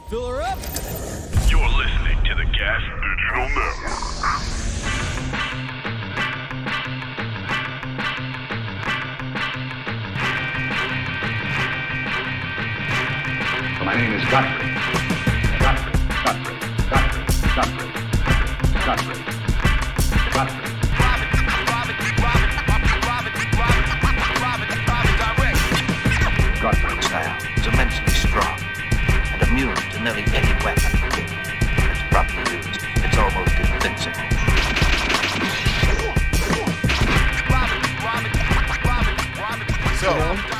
Fill her up. You're listening to the Gas Digital Network. My name is Godfrey. Godfrey's style is immensely strong and immune to nearly any weapon. It's properly used. It's almost invincible.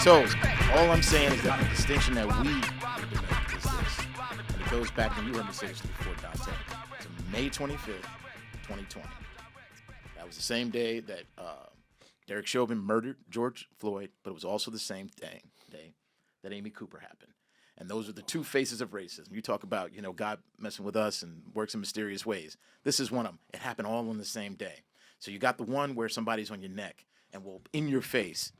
So all I'm saying is that the distinction that we need to make is this, and it goes back, and you heard me say this before, Dante, to May 25th, 2020. That was the same day that Derek Chauvin murdered George Floyd, but it was also the same day that Amy Cooper happened. And those are the two faces of racism. You talk about, God messing with us and works in mysterious ways. This is one of them. It happened all on the same day. So you got the one where somebody's on your neck and will, in your face,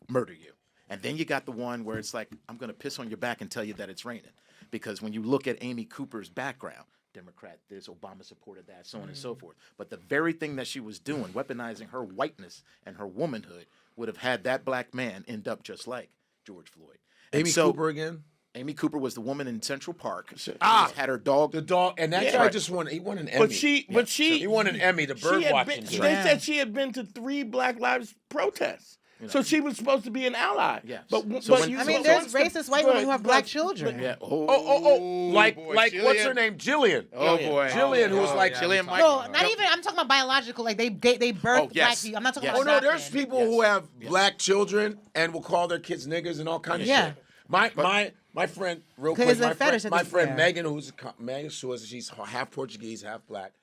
murder you. And then you got the one where it's like, I'm going to piss on your back and tell you that it's raining. Because when you look at Amy Cooper's background, Democrat this, Obama supported that, so on and so forth. But the very thing that she was doing, weaponizing her whiteness and her womanhood, would have had that black man end up just like George Floyd. Amy Cooper again? Amy Cooper was the woman in Central Park. Had her dog. The dog, and that guy just won. He won an Emmy. He won an Emmy. The bird watching. They said she had been to 3 Black Lives protests. So she was supposed to be an ally. Yes. But there's racist white women who have black children. Yeah. Like what's her name? Jillian. Oh boy. Jillian, who was like Jillian No, not even. I'm talking about biological. Like they birth black people. I'm not talking about. Oh no, there's people who have black children and will call their kids niggas and all kinds of shit. My friend, real quick, my friend Megan, she's half Portuguese, half black.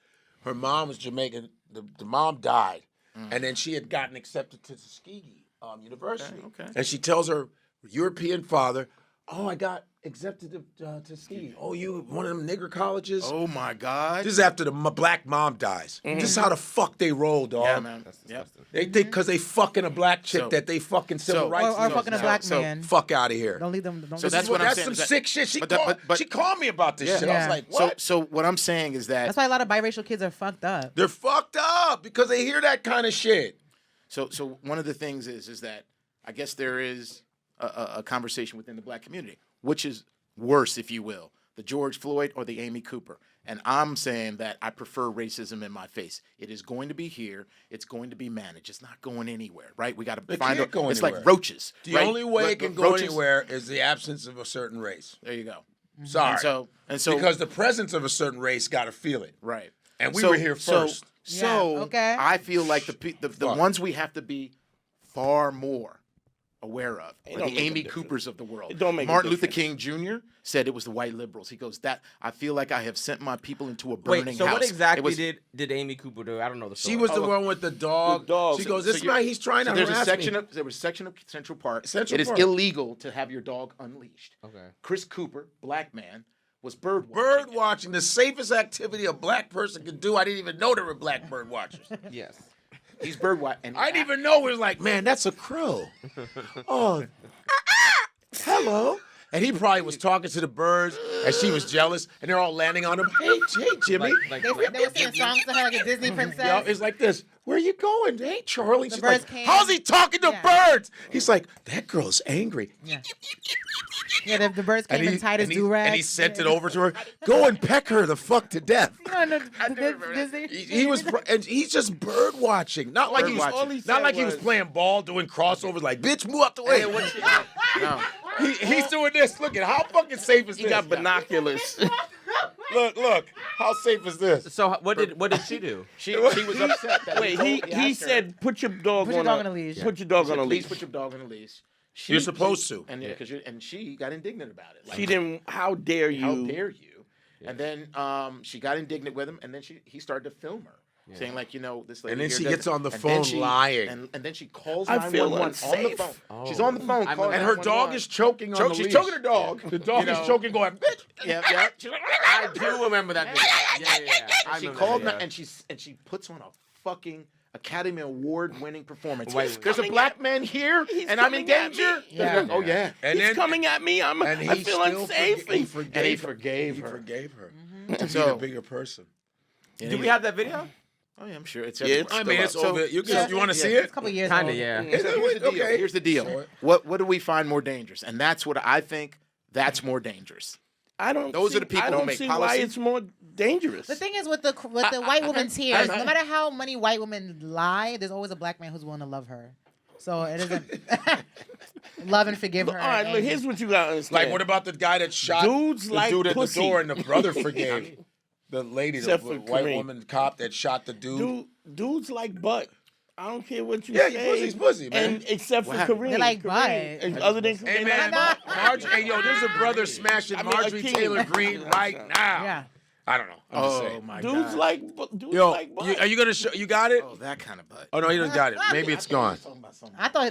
Her mom was Jamaican. The mom died, and then she had gotten accepted to Tuskegee University. Okay. And she tells her European father, "Oh, I got accepted to Tuskegee. Oh, you one of them nigger colleges? Oh my God! This is after the black mom dies. This is how the fuck they roll, dog. Yeah, man. That's disgusting. Because they fucking a black chick that they fucking civil rights. Or fucking a black man. Fuck out of here. Don't leave them. So that's what I'm saying. That's some sick shit. She she called me about this shit. I was like, what? So what I'm saying is that That's why a lot of biracial kids are fucked up. They're fucked up because they hear that kind of shit. So one of the things is that I guess there is a conversation within the black community, which is worse, if you will, the George Floyd or the Amy Cooper. And I'm saying that I prefer racism in my face. It is going to be here. It's going to be managed. It's not going anywhere, right? We got to find it. It's like roaches. The only way it can go anywhere is the absence of a certain race. There you go. Sorry. And so because the presence of a certain race got to feel it. Right. And we were here first. So I feel like the ones we have to be far more aware of are the Amy Coopers of the world. Martin Luther King Jr. said it was the white liberals. He goes, "That I feel like I have sent my people into a burning house." So what exactly did Amy Cooper do? I don't know the story. She was the one with the dog. She goes, "This man, he's trying to harass me." There was a section of Central Park. It is illegal to have your dog unleashed. Okay. Chris Cooper, black man, was bird watching. Bird watching, the safest activity a black person could do. I didn't even know there were black bird watchers. Yes. He's bird watching. I didn't even know. It was like, man, that's a crow. Oh, hello. And he probably was talking to the birds, and she was jealous, and they're all landing on him. Hey, Jimmy. They were singing songs to her like a Disney princess. It's like this. Where are you going? Hey, Charlie. She's birds like, came. how's he talking to birds? He's like, that girl's angry. Yeah, the birds came and tied his do-rag. And he sent it over to her. Go and peck her the fuck to death. Disney. He was, and he's just bird watching. Not like he was playing ball, doing crossovers. Like, bitch, move out the way. No. He's doing this. Look at how fucking safe is this? He got binoculars. Look. How safe is this? So what did she do? She was upset. That he said, "Put your dog on a leash. Put your dog on a leash. Please put your dog on a leash." You're supposed to. And she got indignant about it. Like, she didn't. How dare you? How dare you? Yeah. And then she got indignant with him, and then he started to film her. Saying like, this lady. And then here she does gets it. on the And phone then lying. And then she calls I feel 911 on the unsafe. phone. Oh. She's on the phone. And her dog is choking on the leash. She's choking her dog. The dog is choking, going, bitch. Yeah. She's like, I do remember that video. Yeah. and she called and she puts on a fucking Academy Award-winning performance. Wait. There's a black man here, and I'm in coming at danger. me. Yeah. Oh yeah. And He's then coming at me. I feel still unsafe. He forgave And he her. forgave He her. forgave her. And To be so, a bigger person. Do we have that video? oh yeah, I'm sure it's. Yeah, everywhere. it's I still mean, up. it's over. You want to see It's a it? couple years Kinda, old. yeah. So here's the deal. Okay. Here's the deal. Show it. What do we find more dangerous? And that's what I think. That's more dangerous. I don't. Those see, are the people I who don't make see policy. why it's more dangerous. The thing is with the white woman tears, no matter how many white women lie, there's always a black man who's willing to love her. So it isn't love and forgive her. All right, look. and- Here's what you got to understand. Like, what about the guy that shot Dudes the like dude at pussy. the door and the brother forgave the lady, the Except for white Kareem. woman cop that shot the dude? Dudes like butt. I don't care what you Yeah, say. pussy's pussy, man. And except for happened? Kareem. They like Kareem, butt. and other than Hey, they man, like Marjorie, hey, yo, there's a brother smashing I mean, Marjorie Akeem. Taylor Greene right now. Yeah. I don't know. I'm just Oh saying. my dudes god. like dudes Yo, like butt. are you gonna show? You got it? Oh, that kind of butt. Oh no, he doesn't got it. Maybe it's gone. I thought they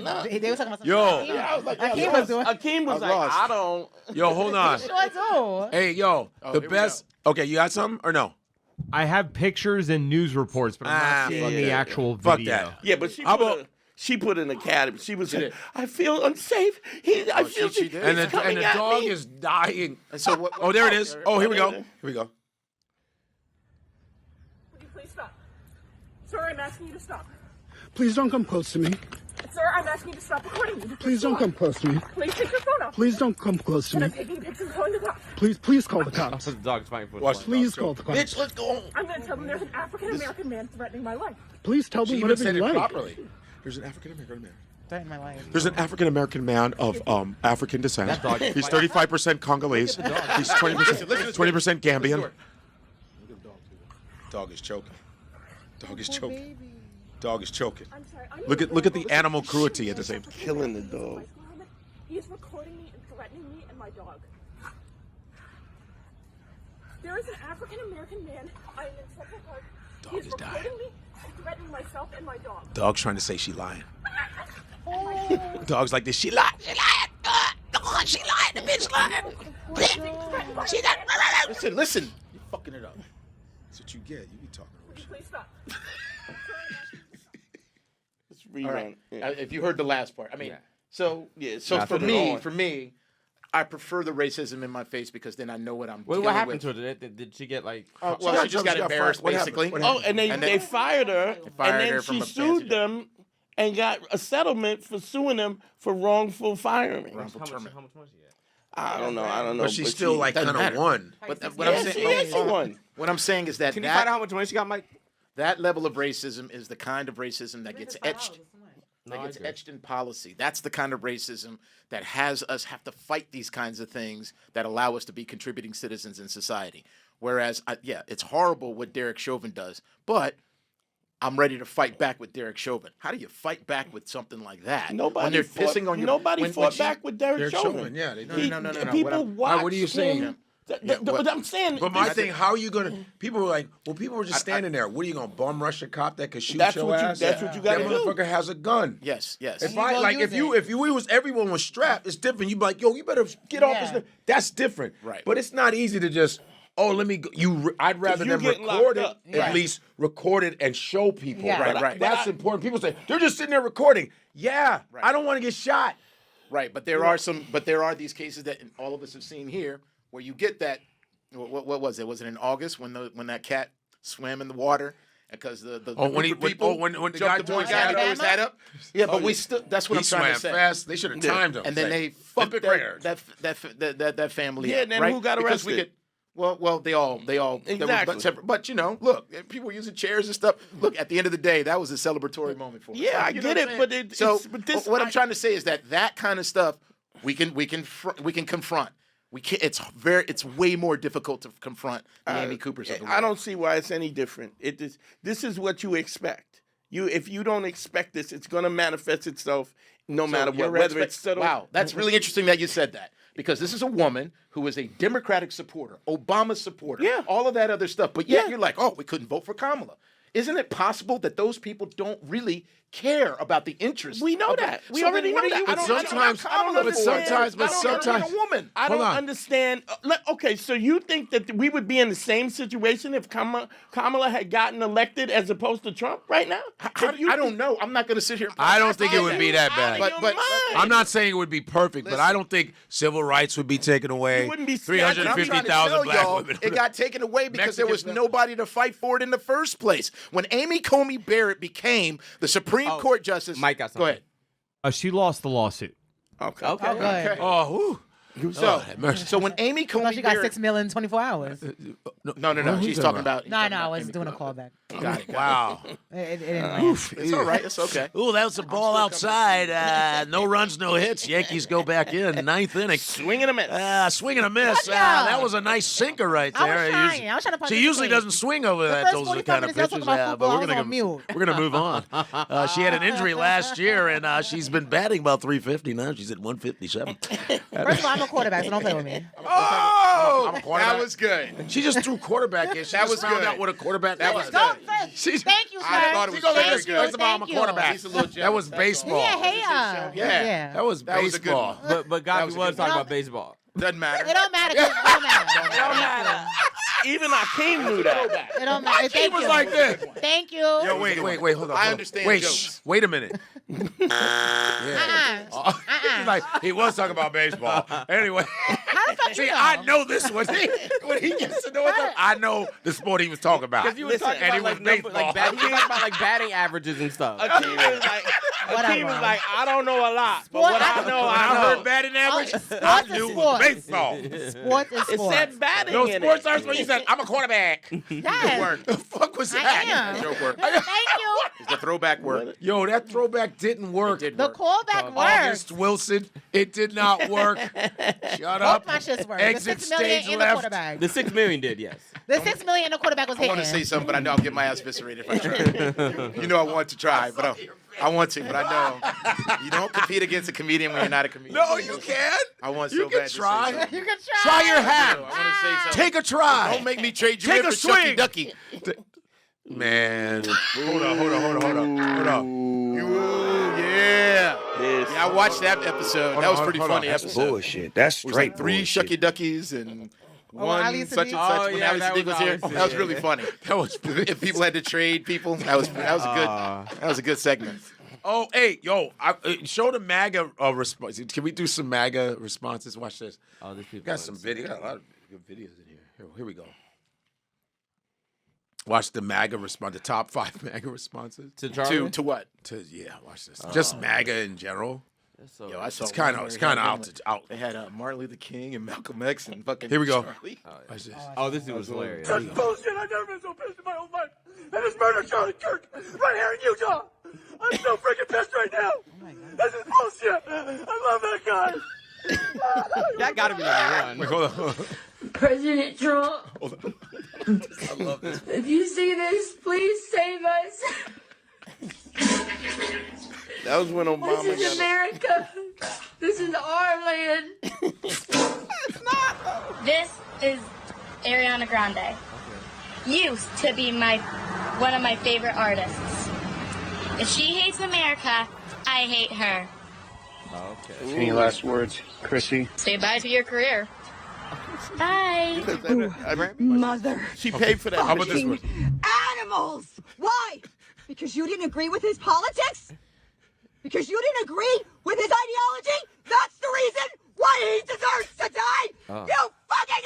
were talking about something. Yo. Akeem, Yeah, I was like, Akeem was doing. Akeem was I like, lost. I don't. Yo, hold on. Sure do. Hey, yo, the here we best. Okay, you got something or no? I have pictures and news reports, but I'm not seeing the actual Fuck video. that. Yeah, but How about- she put in academy. She was did. saying, I feel unsafe. I feel she did. And he's the coming at dog me. is dying. And so what? Oh, there it is. Oh, here we go. Here we go. Would you please stop? Sir, I'm asking you to stop. Please don't come close to me. Sir, I'm asking you to stop recording me. Please don't come close to me. Please take your phone off. Please don't come close to And me. I'm taking pictures and calling the cops. Please call the cops. The dog's fighting for Watch his Please call the cops. Bitch, let's go home. I'm going to tell them there's an African-American man threatening my life. Please tell She me even whatever said you it like. properly. There's an African American man. Threatened my life. There's an African American man of African descent. That dog is He's 35% Congolese. He's 20% Gambian. Dog is choking. Dog is choking. Dog is choking. I'm sorry. Look at the animal cruelty at the same time. Killing the dog. He is recording me and threatening me and my dog. There is an African-American man. I am in Central Park. He is is dying. recording me and threatening myself and my dog. Dog's trying to say she lying. Dog's like this. She lied. She lied. She lied. The bitch lied. She lied. Listen. You're fucking it up. That's what you get. You be talking. Would you please stop? Let's rerun. All right. Yeah. If you heard the last part, I mean, Yeah. so Yeah, for put it me, on. I prefer the racism in my face because then I know what I'm What dealing happened with. to her? Did she get like? Well, she just got embarrassed, What happened? basically. What Oh, and they fired her, fired and her then from she a sued fancy them and got a settlement for suing them for wrongful firing. Wrongful How much termination. was she at? I don't know. But she's still like doesn't kind of matter. won. But what Yeah, I'm she saying, is one. what I'm saying is that Can you find out that, how much money she got, Mike? that level of racism is the kind of racism that gets etched. No, That gets I agree. etched in policy. That's the kind of racism that has us have to fight these kinds of things that allow us to be contributing citizens in society. Whereas, yeah, it's horrible what Derek Chauvin does, but I'm ready to fight back with Derek Chauvin. How do you fight back with something like that? when Nobody they're fought, pissing on your nobody when fought she- back with Derek Chauvin. Yeah, they No, no. People What I'm- watched what are you saying? him. Yeah, But I'm saying, But my this- thing, how are you gonna? People were like, well, people were just standing there. What are you gonna bum rush a cop that could shoot That's your what you- ass? that's what you That gotta do. motherfucker has a gun. Yes. If You I gonna like, use if we was everyone was strapped, it's different. You'd be like, yo, you better get off Yeah. this. That's different. Right. But it's not easy to just. Oh, let me go. I'd rather you them getting record it, locked up. at Yeah. least record it and show people. Yeah. Right. That's important. People say they're just sitting there recording. Yeah, I don't want to get shot. Right, but there are these cases that all of us have seen here where you get that. What was it? Was it in August when that cat swam in the water because the when group of people when the jumped guy the threw one his guy hat and up? threw his hat up? Yeah, but we still. That's what He I'm trying to swam say. fast. They should have timed him. And then they fucked flip it right here. that family. Yeah, up, then right? who got Because we arrested? could. Well, they all. Exactly. But you know, look, people were using chairs and stuff. Look, at the end of the day, that was a celebratory moment for us. Yeah, I You know get what it, I'm but saying? but this, what I'm trying to say is that kind of stuff we can confront. We can. It's way more difficult to confront the Amy Coopers of the world. I don't see why it's any different. This is what you expect. If you don't expect this, it's going to manifest itself no matter what. Whether it's subtle. Wow, that's really interesting that you said that because this is a woman who is a Democratic supporter, Obama supporter, Yeah. all of that other stuff. But yet Yeah. you're like, oh, we couldn't vote for Kamala. Isn't it possible that those people don't really care about the interests. We know that. We already know that. But sometimes, a woman. I don't understand. Okay, so you think that we would be in the same situation if Kamala had gotten elected as opposed to Trump right now? I don't know. I'm not going to sit here. I don't think it would be that bad. But I'm not saying it would be perfect, but I don't think civil rights would be taken away. You wouldn't be 350,000 black women. It got taken away because there was nobody to fight for it in the first place. When Amy Coney Barrett became the Supreme Court justice, Mike got something. Go ahead. She lost the lawsuit. Okay. Okay. Oh, whew. So when Amy Coney She got Barrett, $6 million in 24 hours. no, she's talking about. No, I was doing a callback. Got it. Wow. It didn't land. It's all right. It's okay. Ooh, that was a ball outside. No runs, no hits. Yankees go back in. Ninth inning. Swing and a miss. Swing and a miss. That was a nice sinker right there. I was trying to punch She his usually face. doesn't swing over The that. first Those are the 45 kind of minutes, I was pitches. talking about football, But I was on mute. we're gonna move on. She had an injury last year, and she's been batting about 350 now. She's at 157. First of all, I'm a quarterback, so don't play with me. Oh, I'm a quarterback. That was good. She just threw quarterback in. She That just was found good. out what a quarterback was. Thank you, sir. I thought it was very good. First of all, I'm a quarterback. He's a little jealous, That was that's all. baseball. Yeah. That was That was a good baseball. one. But Godfrey was talking about baseball. Doesn't matter. It don't matter. It don't matter. Even Akeem knew that. It don't matter. He was like this. Thank you. Yo, wait, hold on. I understand Wait, jokes. wait a minute. He's like, he was talking about baseball. Anyway. How the fuck See, you know? I know this one. When he gets to know it, I know the sport he was talking about. Because you were talking and about it was like baseball. batting averages and stuff. Akeem was like, I don't know a lot, but what I know, When I I know. heard batting average, Sports I is knew sports. baseball. Sports is It sports. said batting No in sports it. starts when you said, I'm a quarterback. Yes. The fuck was I that? am. Joke work. Thank you. It's the throwback work. Yo, that throwback didn't work. It did The work. callback August works. Wilson, it did not work. Shut up. Both my shits work. Exit The $6 million stage in the left. quarterback. The $6 million did, yes. The $6 million in the quarterback was I hitting. want to say something, but I know I'll get my ass eviscerated if I try. You know I want to try, but I want to, but I know you don't compete against a comedian when you're not a comedian. No, you can. I want You so can bad try. to say something. You can Try try. your I hand. want to say something. Take a try. Don't make me trade you Take in a for Shucky swing. Ducky. Man. Hold on. Ooh, yeah. Yeah, I watched that episode. That was pretty funny episode. Bullshit. That's It was straight like 3 bullshit. Shucky Duckies and one Ali such and Sadiq? such. Oh, When yeah, Ali that Sadiq was was here, Ali that was Sadiq. really funny. That was. If people had to trade people, that was a good segment. Oh, hey, yo, show the MAGA response. Can we do some MAGA responses? Watch this. Oh, these people Got some video. Got a lot of good videos in here. Here we go. Watch the MAGA response. The top 5 MAGA responses. To Charlie? To what? Watch this. Just MAGA in general. So, Yo, I saw It's kind of out. They had Martin Luther King and Malcolm X and fucking Here we go. Charlie. Watch this. oh, this dude was hilarious. That's bullshit. I've never been so pissed in my whole life. And it's murder Charlie Kirk right here in Utah. I'm so freaking pissed right now. This is bullshit. I love that guy. That gotta be number one. Wait, hold on. President Trump, I love this. if you see this, please save us. That was when Obama This is America. This is our land. This is Ariana Grande. Used to be one of my favorite artists. If she hates America, I hate her. Okay. Any last words, Chrissy? Say bye to your career. Bye. Mother. She paid for that. How about this one? Animals. Why? Because you didn't agree with his politics? Because you didn't agree with his ideology? That's the reason why he deserves to die? You fucking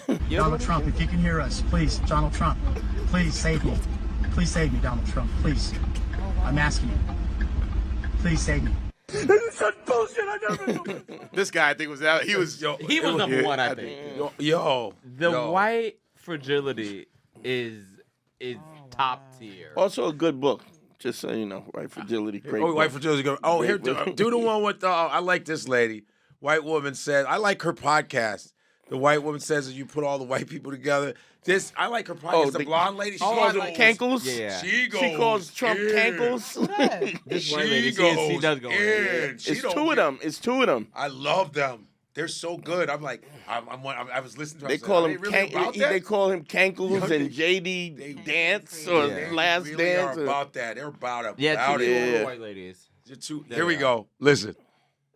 animals! Donald Trump, if you can hear us, please, Donald Trump, please save me. Please save me, Donald Trump, please. I'm asking you. Please save me. This is such bullshit. I've never been so pissed. This guy, I think, was out. He was. He was number one, I think. Yo. White fragility is top tier. Also a good book. Just so you know, White Fragility. Great book. White Fragility. Go. Oh, Great here, book. do the one with I like this lady. White woman says, I like her podcast. The white woman says that you put all the white people together. I like her podcast. The blonde lady. She calls them goes, cankles. Yeah. She calls Trump cankles. This white lady, she does go in. It's two of them. I love them. They're so good. I'm like, I was listening to. They call him. They call him Cankles and JD Dance or Last really Dance. Are about that. They're about it. Yeah, white ladies. Here we go. Listen.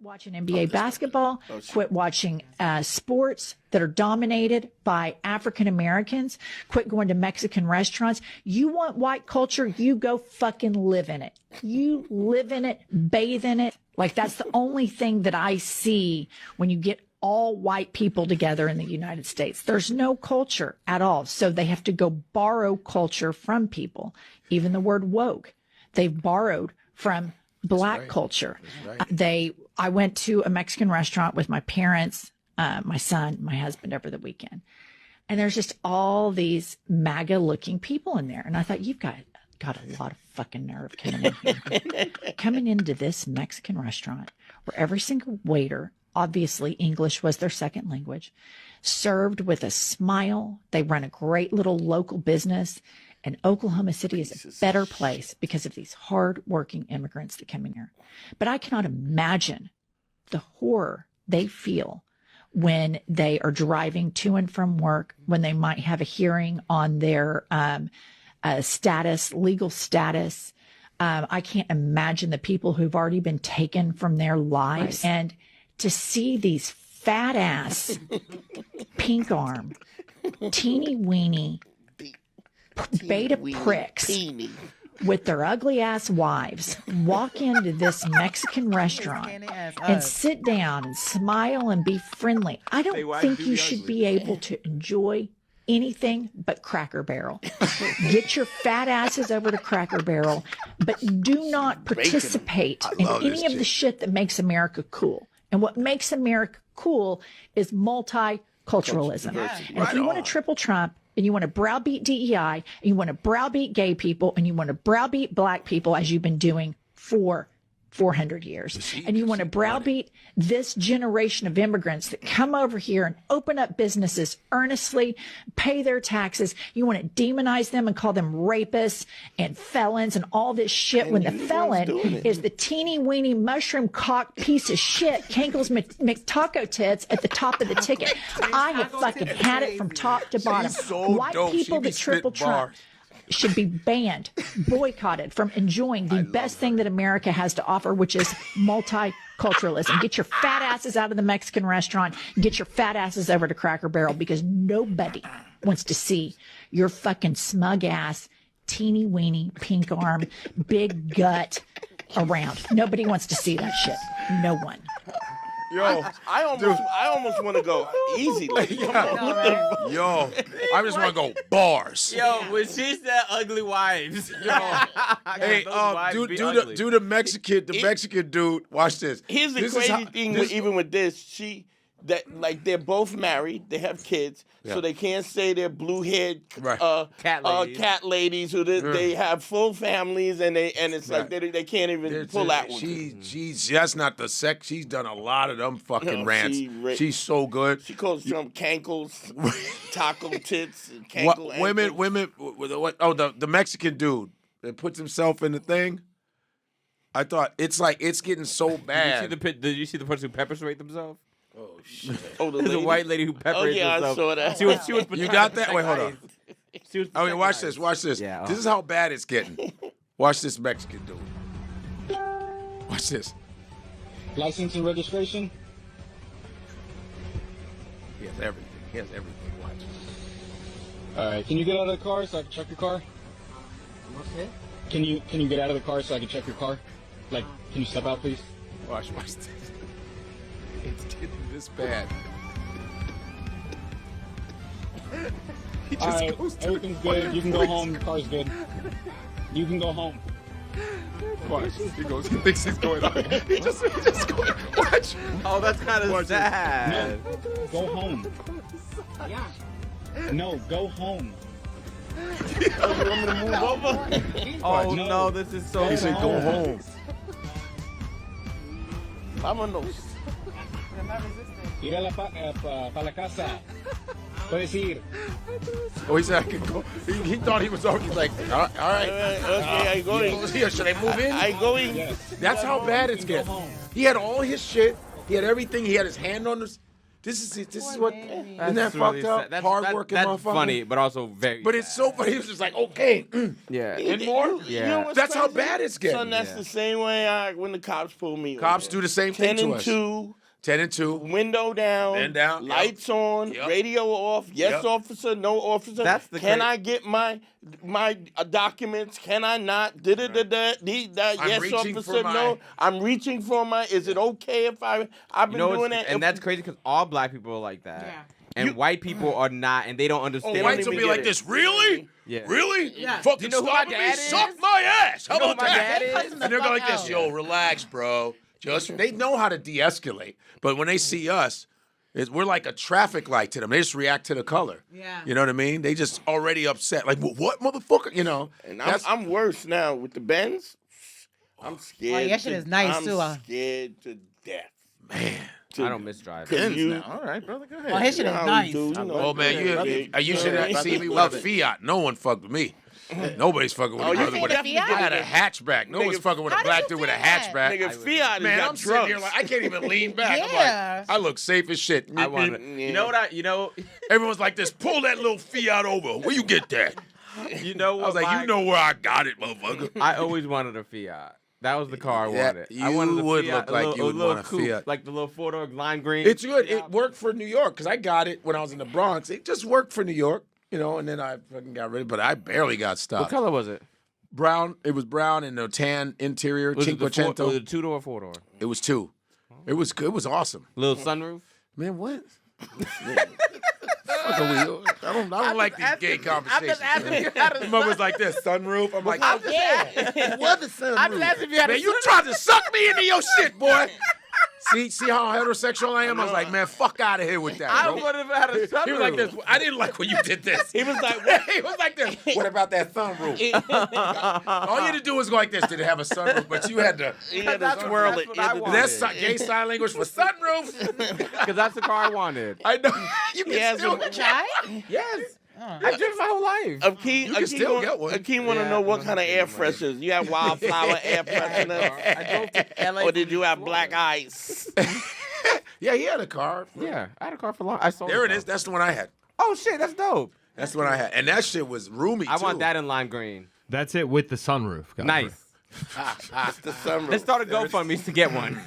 Watching NBA basketball, quit watching sports that are dominated by African Americans, quit going to Mexican restaurants. You want white culture, you go fucking live in it. You live in it, bathe in it. Like that's the only thing that I see when you get all white people together in the United States. There's no culture at all. So they have to go borrow culture from people. Even the word woke, they've borrowed from black culture. I went to a Mexican restaurant with my parents, my son, my husband over the weekend. And there's just all these MAGA looking people in there. And I thought, you've got a lot of fucking nerve coming in here. Coming into this Mexican restaurant where every single waiter, obviously English was their second language, served with a smile. They run a great little local business. And Oklahoma City is a better place because of these hard-working immigrants that come in here. But I cannot imagine the horror they feel when they are driving to and from work, when they might have a hearing on their legal status. I can't imagine the people who've already been taken from their lives. And to see these fat-ass, pink-arm, teeny-weeny, beta pricks with their ugly ass wives walk into this Mexican restaurant and sit down and smile and be friendly. I don't think you should be able to enjoy anything but Cracker Barrel. Get your fat asses over to Cracker Barrel, but do not participate in any of the shit that makes America cool. And what makes America cool is multiculturalism. And if you want to triple Trump, and you want to browbeat DEI, and you want to browbeat gay people, and you want to browbeat black people, as you've been doing for 400 years. And you want to browbeat this generation of immigrants that come over here and open up businesses earnestly, pay their taxes. You want to demonize them and call them rapists and felons and all this shit when the felon is the teeny weeny mushroom cock piece of shit, Kankles McTaco tits at the top of the ticket. I have fucking had it from top to bottom. White people that triple Trump should be banned, boycotted from enjoying the best thing that America has to offer, which is multiculturalism. Get your fat asses out of the Mexican restaurant. Get your fat asses over to Cracker Barrel, because nobody wants to see your fucking smug ass, teeny weeny, pink arm, big gut around. Nobody wants to see that shit. No one. Yo, I almost want to go easy. Like, yo, I just want to go bars. Yo, when she said ugly wives, hey, do the Mexican dude. Watch this. Here's the crazy thing, even with this, they're both married, they have kids, so they can't say they're blue-haired cat ladies who they have full families, and it's like they can't even pull that one. That's not the sex. She's done a lot of them fucking rants. She's so good. She calls Trump Cankles, taco tits, and cankle women. The Mexican dude that puts himself in the thing. I thought it's getting so bad. Did you see the person who pepper sprayed themselves? Oh shit! There's a white lady who peppered herself. I saw that. She was you got that? Wait, hold on. Watch this. Watch this. Yeah, This is how bad it's getting. Watch this Mexican dude. Watch this. License and registration? He has everything. Watch. All right. Can you get out of the car so I can check your car? What's that? Can you get out of the car so I can check your car? Like, can you step out, please? Watch this. It's getting this bad. He just all right, goes to everything's good. You can go home. Your car's good. You can go home. Watch. He thinks he's going on. He just going. Watch. Oh, that's kind of sad. No, go home. Yeah. No, go home. You want me to move over? Oh no, this is so. He said, "Go home." Vámonos. Ir a pa la casa. Puedes ir. Oh, he said I can go. He thought he was already. He's like, all right. Okay, I'm going. Should I move in? I'm going. Yes. That's how bad it's getting. He had all his shit. He had everything. He had his hand on this. This is what. Isn't that That's fucked really up? sad. That's Hardworking that's motherfucker. funny, but also very. But it's so funny. He was just like, okay, yeah, and more. Yeah, You know what's That's how crazy? bad it's getting. Son, that's the same way when the cops pull me. Cops over. do the same thing 10 to and us. 2. 10 and 2. Window down. Man down. Lights on. Yep. Radio off. Yes, Yep. officer. No, officer. That's the Can I get my documents? Can I not? Yes, reaching officer. for my- No. I'm reaching for my. Is it okay if I've been doing that? And that's crazy because all black people are like that. Yeah. And white people are not, and they don't understand. Whites will be like this. Really? Yeah. Really? Yeah. Fucking You know who stop my me. dad is? Suck my ass. How You know about who my that? dad is? And they're going like this. Yo, relax, bro. They know how to de-escalate, but when they see us, we're like a traffic light to them. They just react to the color. Yeah. You know what I mean? They just already upset. Like, what motherfucker? You know. And I'm worse now with the Benz. I'm scared. Oh, your shit is nice, I'm too, scared to death. Man. I don't miss driving. Now. All right, brother, go ahead. Oh, his shit is nice. Oh, man, you should have seen me with a Fiat. No one fucked with me. Nobody's fucking with me. you think I the Fiat? had a hatchback. No one's fucking with a black dude with a hatchback. Nigga, Fiat Man, got I'm sitting here drugs. like I can't even lean back. Yeah. I'm like, I look safe as shit. I want it. You know what? Everyone's like this. Pull that little Fiat over. Where you get that? You know what? I was like, you know where I got it, motherfucker. I always wanted a Fiat. That was the car I wanted. I you wanted a would Fiat, look like you would want a coupe, Fiat. like the little 4-door lime green. It's good. It worked for New York because I got it when I was in the Bronx. It just worked for New York, you know, and then I fucking got rid of it. But I barely got stopped. What color was it? Brown. It was brown and a tan interior. Was it the Cinquecento. was it 2-door or 4-door? It was 2. It was good. It was awesome. Little sunroof? Man, what? I don't like these gay conversations. The mother's like this, sunroof. I'm like, yeah. What the sunroof? I'm just asking if you had Man, you tried to suck me into your shit, boy. See how heterosexual I am? I was like, man, fuck out of here with that. I bro. would have had a sunroof. He was like this. I didn't like when you did this. He was like, what? He was like this. What about that sunroof? All you had to do was go like this. Did it have a sunroof? But you had to swirl it. That's gay sign language for sunroof. Because that's the car I wanted. I know. You can still Try? Yes. I driven my whole life. You can still get one. Akeem want to know what kind of air fresheners. You have wildflower air freshener? I drove to LA. Or did you have black ice? Yeah, he had a car. Yeah, I had a car for long. I sold There it car. is. That's the one I had. Oh shit, that's dope. That's the one I had. And that shit was roomy, too. I want that in lime green. That's it with the sunroof. Godfrey. Nice. It's the sunroof. Let's start a GoFundMe to get one.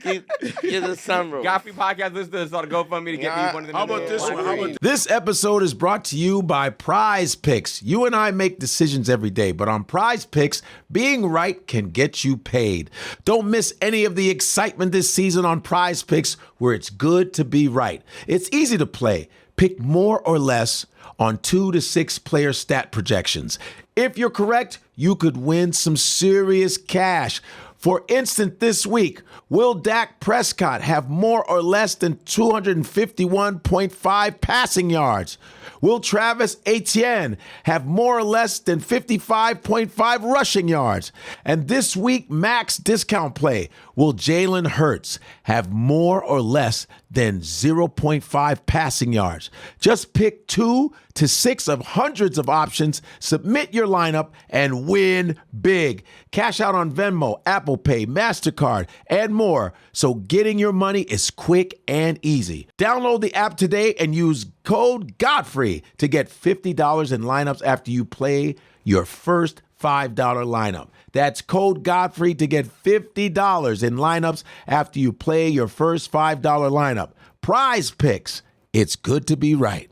Get the sunroof. Godfrey podcast listeners start a GoFundMe to get me one of them. How about this one? How about This episode is brought to you by Prize Picks. You and I make decisions every day, but on Prize Picks, being right can get you paid. Don't miss any of the excitement this season on Prize Picks, where it's good to be right. It's easy to play. Pick more or less on 2 to 6 player stat projections. If you're correct, you could win some serious cash. For instance, this week, will Dak Prescott have more or less than 251.5 passing yards? Will Travis Etienne have more or less than 55.5 rushing yards? And this week, max discount play, will Jalen Hurts have more or less than 0.5 passing yards? Just pick 2 to 6 of hundreds of options, submit your lineup, and win big. Cash out on Venmo, Apple Pay, MasterCard, and more, so getting your money is quick and easy. Download the app today and use code Godfrey to get $50 in lineups after you play your first $5 lineup. That's code Godfrey to get $50 in lineups after you play your first $5 lineup. Prize Picks. It's good to be right.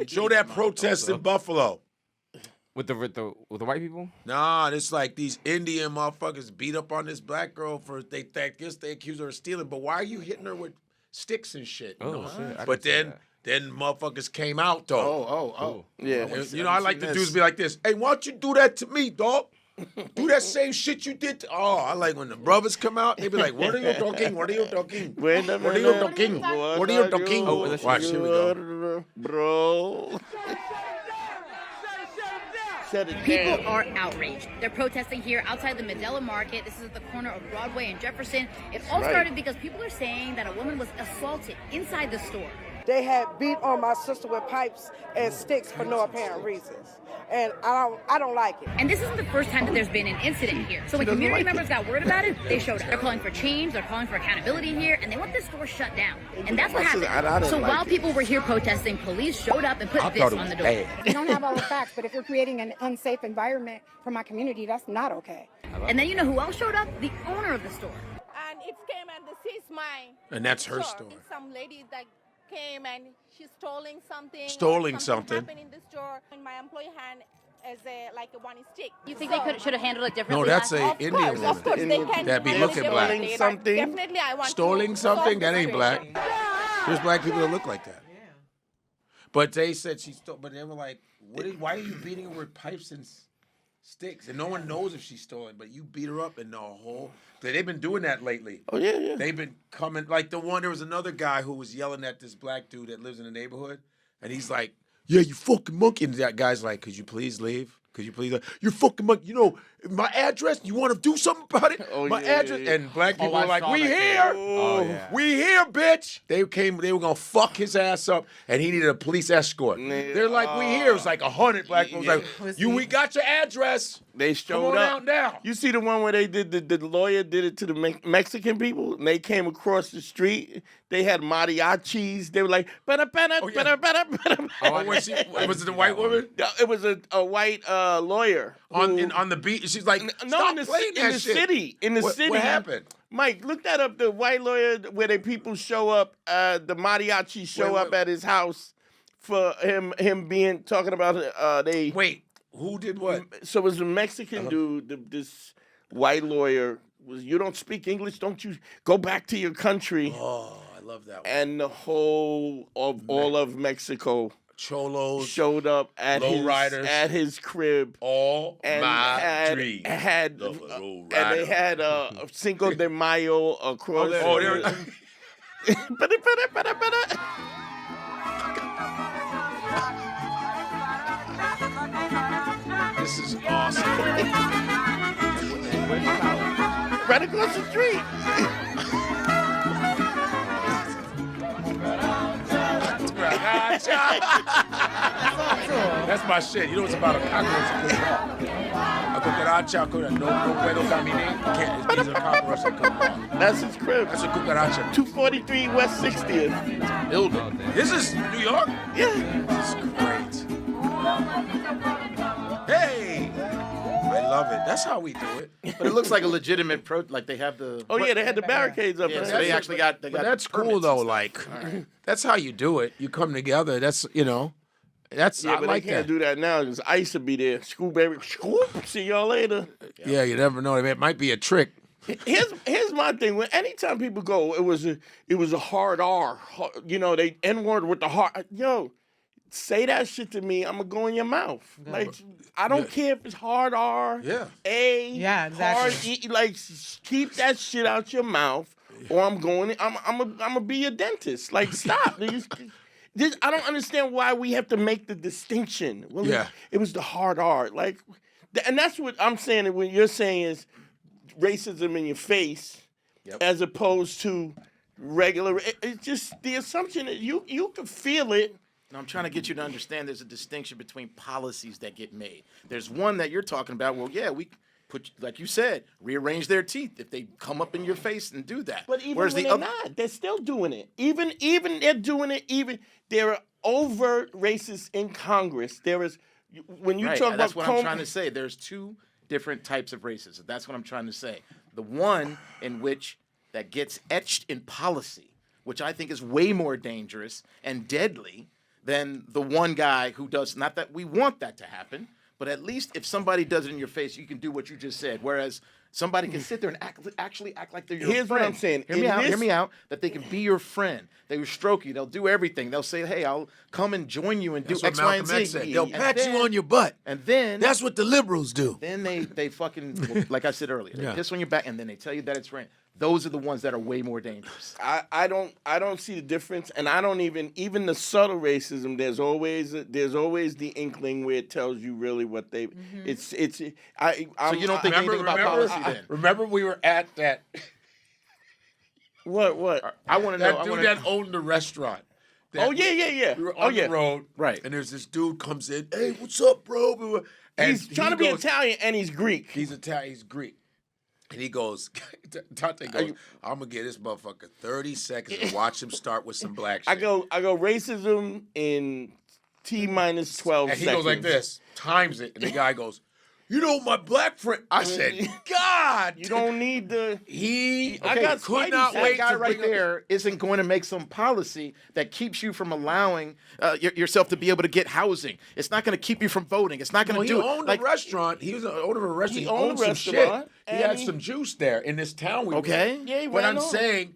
Show that protest in Buffalo. With the white people? Nah, it's like these Indian motherfuckers beat up on this black girl for I guess they accuse her of stealing. But why are you hitting her with sticks and shit? You know? Shit. But then motherfuckers came out though. Oh. Yeah. You know, I like the dudes be like this. Hey, why don't you do that to me, dog? Do that same shit you did. I like when the brothers come out. They be like, "What are you talking? What are you talking? Wait a What are you talking? What are you talking?" Watch, here we go. Bro. People are outraged. They're protesting here outside the Medela Market. This is at the corner of Broadway and Jefferson. It all started because people are saying that a woman was assaulted inside the store. They had beat on my sister with pipes and sticks for no apparent reasons. And I don't like it. And this isn't the first time that there's been an incident here. So when community members got word about it, they showed up. They're calling for change, they're calling for accountability here, and they want this store shut down. And that's what happened. So while people were here protesting, police showed up and put this on the door. We don't have all the facts, but if you're creating an unsafe environment for my community, that's not okay. And then you know who else showed up? The owner of the store. And it came and seized my And that's her store. Some lady that came and she's stealing something. Stealing something. Happened in the store. In my employee hand as like a one stick. You think they should have handled it differently? No, that's a Indian woman. Of course, they can. That be looking black. Something. Definitely, I want Stealing something? That ain't black. There's black people that look like that. Yeah. But they said she stole. But they were like, why are you beating her with pipes and sticks? And no one knows if she's stolen. But you beat her up in the whole. They've been doing that lately. Oh, yeah. They've been coming. Like there was another guy who was yelling at this black dude that lives in the neighborhood. And he's like, yeah, you fucking monkey. And that guy's like, could you please leave? Could you please leave? You're fucking monkey. You know, my address, you want to do something about it? Oh, my yeah, address. yeah. And black people I were like, saw we that here. yeah. We here, bitch. They were going to fuck his ass up, and he needed a police escort. They're like, we here. It was like 100 black people. Like, we got your address. They showed Come on up. out now. You see the one where they did the lawyer did it to the Mexican people, and they came across the street. They had mariachis. They were like, better. Was it the white woman? It was a white lawyer on the beat. She's like, stop playing that shit. In the city. What happened? Mike, look that up. The white lawyer where the people show up, the mariachis show up at his house for him being talking about they. Wait. Who did what? So it was a Mexican dude. This white lawyer was. You don't speak English, don't you? Go back to your country. Oh, I love that one. And the whole of all of Mexico, cholos showed up at his crib. All and my dreams. And they had Cinco de Mayo across. This is awesome. Right across the street. That's my shit. You know what's about a cockroach? A cucaracha, no puedo caminar. He's a cockroach that comes off. That's his crib. That's a cucaracha. 243 West 60th. Building. This is New York? Yeah. This is great. Hey! I love it. That's how we do it. But it looks like a legitimate like they have the. Oh yeah, they had the barricades up. Yeah, so they actually got. But that's cool though. Like, that's how you do it. You come together. That's That's yeah, but like they can't that. do that now because ICE will be there. School baby, see y'all later. Yeah, you never know. It might be a trick. Here's my thing. When anytime people go, it was a hard R. You know, they N-word with the hard. Yo, say that shit to me. I'm gonna go in your mouth. Like I don't care if it's hard R. Yeah. A. Yeah, exactly. Hard E. Like keep that shit out your mouth, or I'm going. I'm gonna be your dentist. Like stop. I don't understand why we have to make the distinction. Well, it was the hard R. Like, and that's what I'm saying. What you're saying is racism in your face, as opposed to regular. It's just the assumption that you can feel it. No, I'm trying to get you to understand there's a distinction between policies that get made. There's one that you're talking about. Well, yeah, we put, like you said, rearrange their teeth if they come up in your face and do that. But even when they're not, they're still doing it. Even they're doing it. Even there are overt racists in Congress. There is when you talk about. That's what I'm trying to say. There's two different types of racism. That's what I'm trying to say. The one in which that gets etched in policy, which I think is way more dangerous and deadly than the one guy who does. Not that we want that to happen. But at least if somebody does it in your face, you can do what you just said. Whereas somebody can sit there and actually act like they're your friend. Here's what I'm saying. Hear me out. That they can be your friend. They will stroke you. They'll do everything. They'll say, hey, I'll come and join you and do X, Y, and Z. They'll pat you on your butt. And then that's what the liberals do. Then they fucking, like I said earlier, they piss on your back and then they tell you that it's rent. Those are the ones that are way more dangerous. I don't see the difference, and I don't even the subtle racism. There's always the inkling where it tells you really what they. It's. So you don't think anything about policy then? Remember we were at that. What? I want to know. That dude that owned the restaurant. Oh yeah. We were on the road, right? And there's this dude comes in. Hey, what's up, bro? And he's trying to be Italian, and he's Greek. He's Italian. He's Greek. And he goes, Dante goes, I'm gonna give this motherfucker 30 seconds and watch him start with some black shit. I go racism in T-12 seconds. And he goes like this, times it, and the guy goes, you know, my black friend. I said, God, you don't need the. Could not wait. That guy right there isn't going to make some policy that keeps you from allowing yourself to be able to get housing. It's not going to keep you from voting. It's not going to do it. He owned a restaurant. He was the owner of a restaurant. He owned some shit. He had some juice there in this town we were in. Yeah, but I'm saying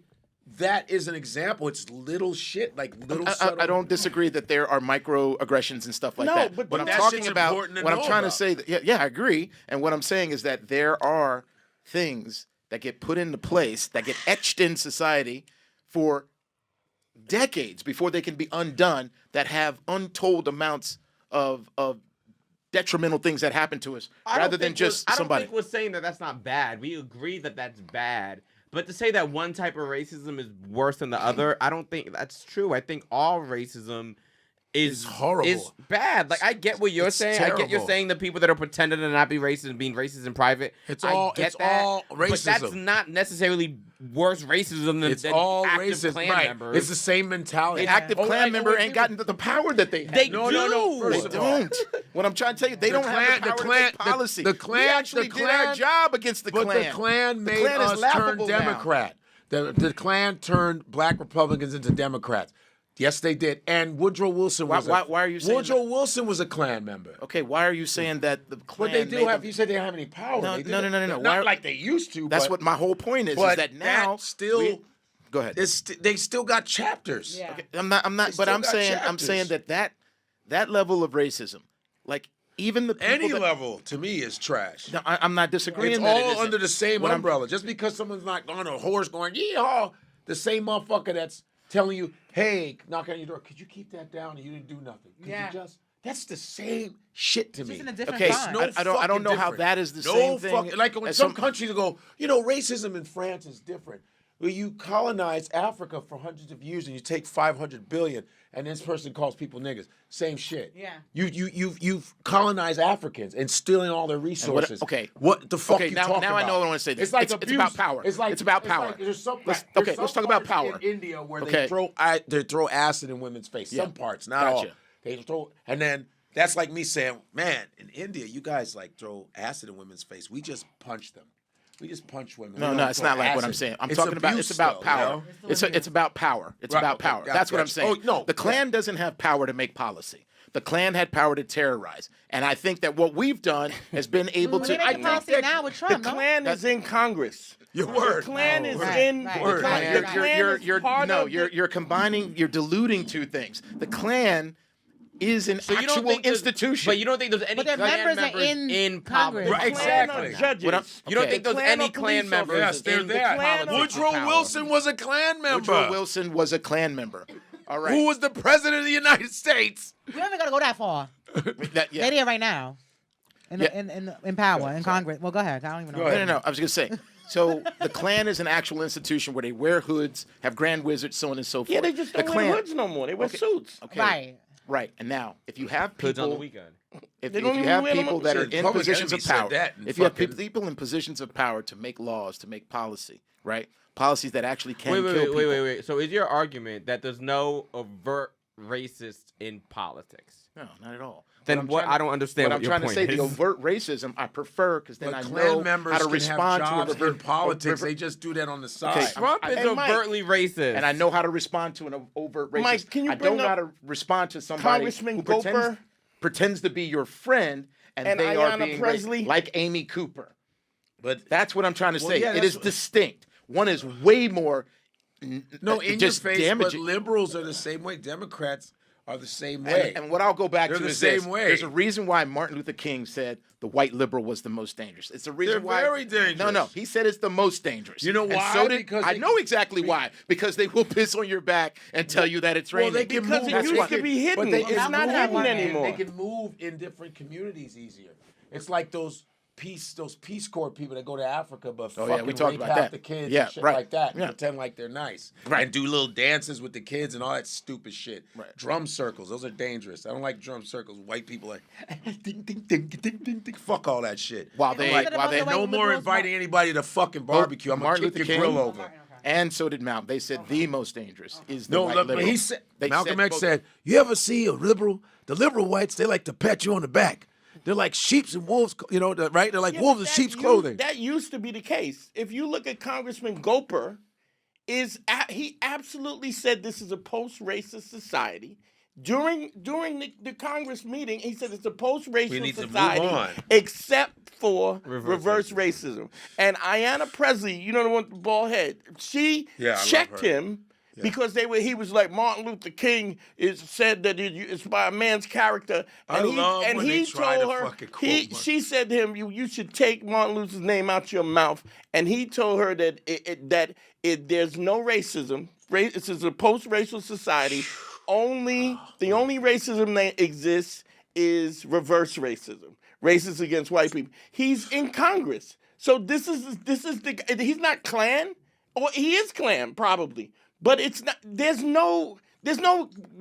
that is an example. It's little shit, like little. I don't disagree that there are microaggressions and stuff like that. But what I'm that talking shit's about, important to what I'm know trying about. to say, I agree. And what I'm saying is that there are things that get put into place that get etched in society for decades before they can be undone. That have untold amounts of detrimental things that happen to us, rather than just somebody. I don't think we're saying that that's not bad. We agree that that's bad. But to say that one type of racism is worse than the other, I don't think that's true. I think all racism is horrible. Is bad. Like I get what you're saying. Terrible. I get you're saying the people that are pretending to not be racist and being racist in private. It's I all get it's that, all racism. But that's not necessarily worse racism than It's all active racist, Klan right? members. It's the same mentality. An active Klan member ain't gotten the power that they have. They No. They don't. What I'm trying to tell you, they don't have the power to make policy. The Klan we actually did our job against the Klan. But the Klan made us turn Democrat. The Klan turned black Republicans into Democrats. Yes, they did. And Woodrow Wilson was. Why are you saying Woodrow Wilson was a Klan member? Okay, why are you saying that the Klan? But they do have. You said they don't have any power. No. Not like they used to. That's but, what my whole point is. But Is that now still. Go ahead. They still got chapters. Yeah. Okay, I'm not. But I'm saying that level of racism, like even the people Any level to me is trash. No, I'm not disagreeing. It's that it all isn't. under the same What I'm- umbrella. Just because someone's not on a horse going yeehaw, the same motherfucker that's telling you, "Hey, knock on your door. Could you keep that down?" And you didn't do nothing. Could you just? That's the same shit to me. Just in a different Okay, time. I don't know how that is the same thing. Like when as some countries go, racism in France is different. Well, you colonize Africa for hundreds of years and you take 500 billion, and this person calls people niggas. Same shit. Yeah. You've colonized Africans and stealing all their resources. What the fuck Okay, you now talking I about? know what I want to say. It's like it's abuse. about power. It's about power. There's some let's talk about parts power. in India where Okay. they throw acid in women's face. Yeah. Some parts, not Gotcha. all. They throw, and then that's like me saying, man, in India, you guys like throw acid in women's face. We just punch them. We just punch women. No, it's not like what I'm saying. I'm talking about it's about power. It's about power. It's about power. That's what I'm saying. Oh, no. The Klan doesn't have power to make policy. The Klan had power to terrorize. And I think that what we've done has been able to. They make policy now with Trump. The Klan is in Congress. Your word. The Klan is in. Word. You're combining. You're diluting two things. The Klan is an actual institution. But you don't think there's any But their Klan members are in Congress. Right, exactly. Judges. You don't think there's any Klan members? Yes, they're in there. the politics of Woodrow power? Wilson was a Klan member. Woodrow Wilson was a Klan member. All right. Who was the president of the United States? You don't even gotta go that far. That, yeah. They're there right now. In power, in Congress. Well, go ahead. I don't even know. No. I was going to say. So the Klan is an actual institution where they wear hoods, have grand wizards, so on and so forth. Yeah, they just don't wear hoods no more. They wear suits. Okay. Right. And now, if you have people Hoods on the weekend. If They you don't even have wear them people on- that are Shit, in Public positions Enemy of said power, that in if you have fucking- people in positions of power to make laws, to make policy, right? Policies that actually can kill people. Wait. So is your argument that there's no overt racist in politics? No, not at all. Then I don't understand what I'm your trying to point say. is. The overt racism, I prefer because then But I Klan know members how to can respond have jobs to an in politics. They just do that on the side. Okay, Trump is overtly racist, and I know how to respond to an overt racist. Mike, can you I bring don't know up how to respond to somebody Congressman who Goodfrey? pretends to be your friend and they are Ayanna being Presley? like Amy Cooper. But That's what I'm trying to say. yeah, It that's is distinct. One is way more no, in your just face. damaging. But liberals are the same way. Democrats are the same way. And what I'll go back They're to the is same this. way. There's a reason why Martin Luther King said the white liberal was the most dangerous. It's a reason They're why. very dangerous. No, he said it's the most dangerous. You know And why? So did, Because I they- know exactly why. Because they will piss on your back and tell you that it's Well, raining. they can Because move. it That's used why. to be hidden. But they It's can not move hidden in- anymore. They can move in different communities easier. It's like those those Peace Corps people that go to Africa but Oh, yeah, we fucking talked rape about half that. the kids Yeah, and shit right. like that and Yeah. pretend like they're nice. Right. And do little dances with the kids and all that stupid shit. Right. Drum circles, those are dangerous. I don't like drum circles. White people like ding, ding, ding, ding, ding, ding. Fuck all that shit. While they no more inviting anybody to fucking barbecue. I'm gonna Martin kick Luther your King, grill over. And so did Malcolm. They said the most dangerous is the No, white look, liberal. he said, They Malcolm said X both- said, "You ever see a liberal? The liberal whites, they like to pat you on the back. They're like sheep's and wolves, you know, right? They're like wolves in sheep's clothing." That used to be the case. If you look at Congressman Goper, he absolutely said this is a post-racist society. During the Congress meeting, he said it's a post-racial society, except for reverse racism. And Ayanna Presley, you know the one with the bald head, she checked him. Yeah. Because he was like Martin Luther King said that it's by a man's character, and he told her she said to him, you should take Martin Luther's name out your mouth, and he told her that there's no racism. This is a post-racial society. The only racism that exists is reverse racism, racist against white people. He's in Congress, so this is he's not Klan, or he is Klan probably. But it's not. There's no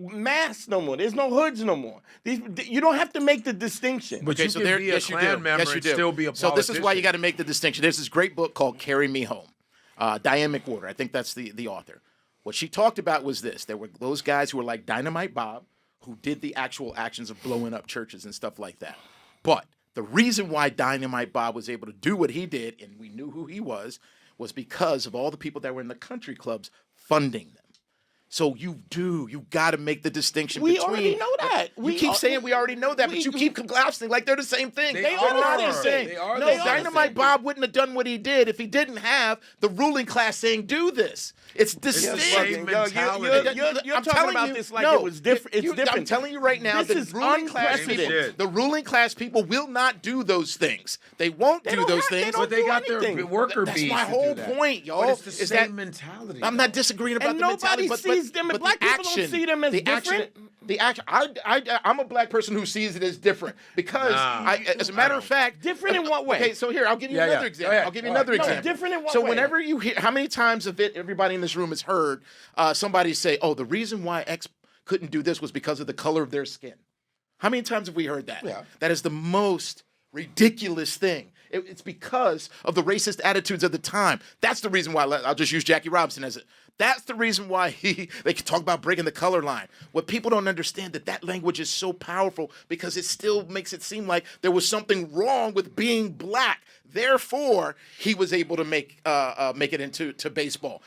masks no more. There's no hoods no more. You don't have to make the distinction. But you can be a Klan member and still be a politician. So this is why you got to make the distinction. There's this great book called "Carry Me Home," Diane McWhorter. I think that's the author. What she talked about was this: there were those guys who were like Dynamite Bob, who did the actual actions of blowing up churches and stuff like that. But the reason why Dynamite Bob was able to do what he did, and we knew who he was because of all the people that were in the country clubs funding them. So you got to make the distinction between. We already know that. You keep saying we already know that, but you keep collapsing like they're the same thing. They're not the same. They are No, the same. Dynamite Bob wouldn't have done what he did if he didn't have the ruling class saying do this. It's distinct. same mentality. You're talking about this like it was different. It's different. I'm telling you right now, This is the ruling class people will not do those things. They won't do those things. But they got their worker bees. That's my whole point, y'all. But it's the same mentality. I'm not disagreeing about And the mentality, nobody sees them. but Black the people don't see them as different. The action. I'm a black person who sees it as different because, as a matter of fact, different in what way? Okay, so here I'll give you another example. I'll give you another example. Different in what so way? whenever you hear, how many times have everybody in this room has heard somebody say, "Oh, the reason why X couldn't do this was because of the color of their skin." How many times have we heard that? Yeah. That is the most ridiculous thing. It's because of the racist attitudes of the time. That's the reason why. I'll just use Jackie Robinson as it. That's the reason why they can talk about breaking the color line. What people don't understand that language is so powerful because it still makes it seem like there was something wrong with being black. Therefore, he was able to make it into baseball.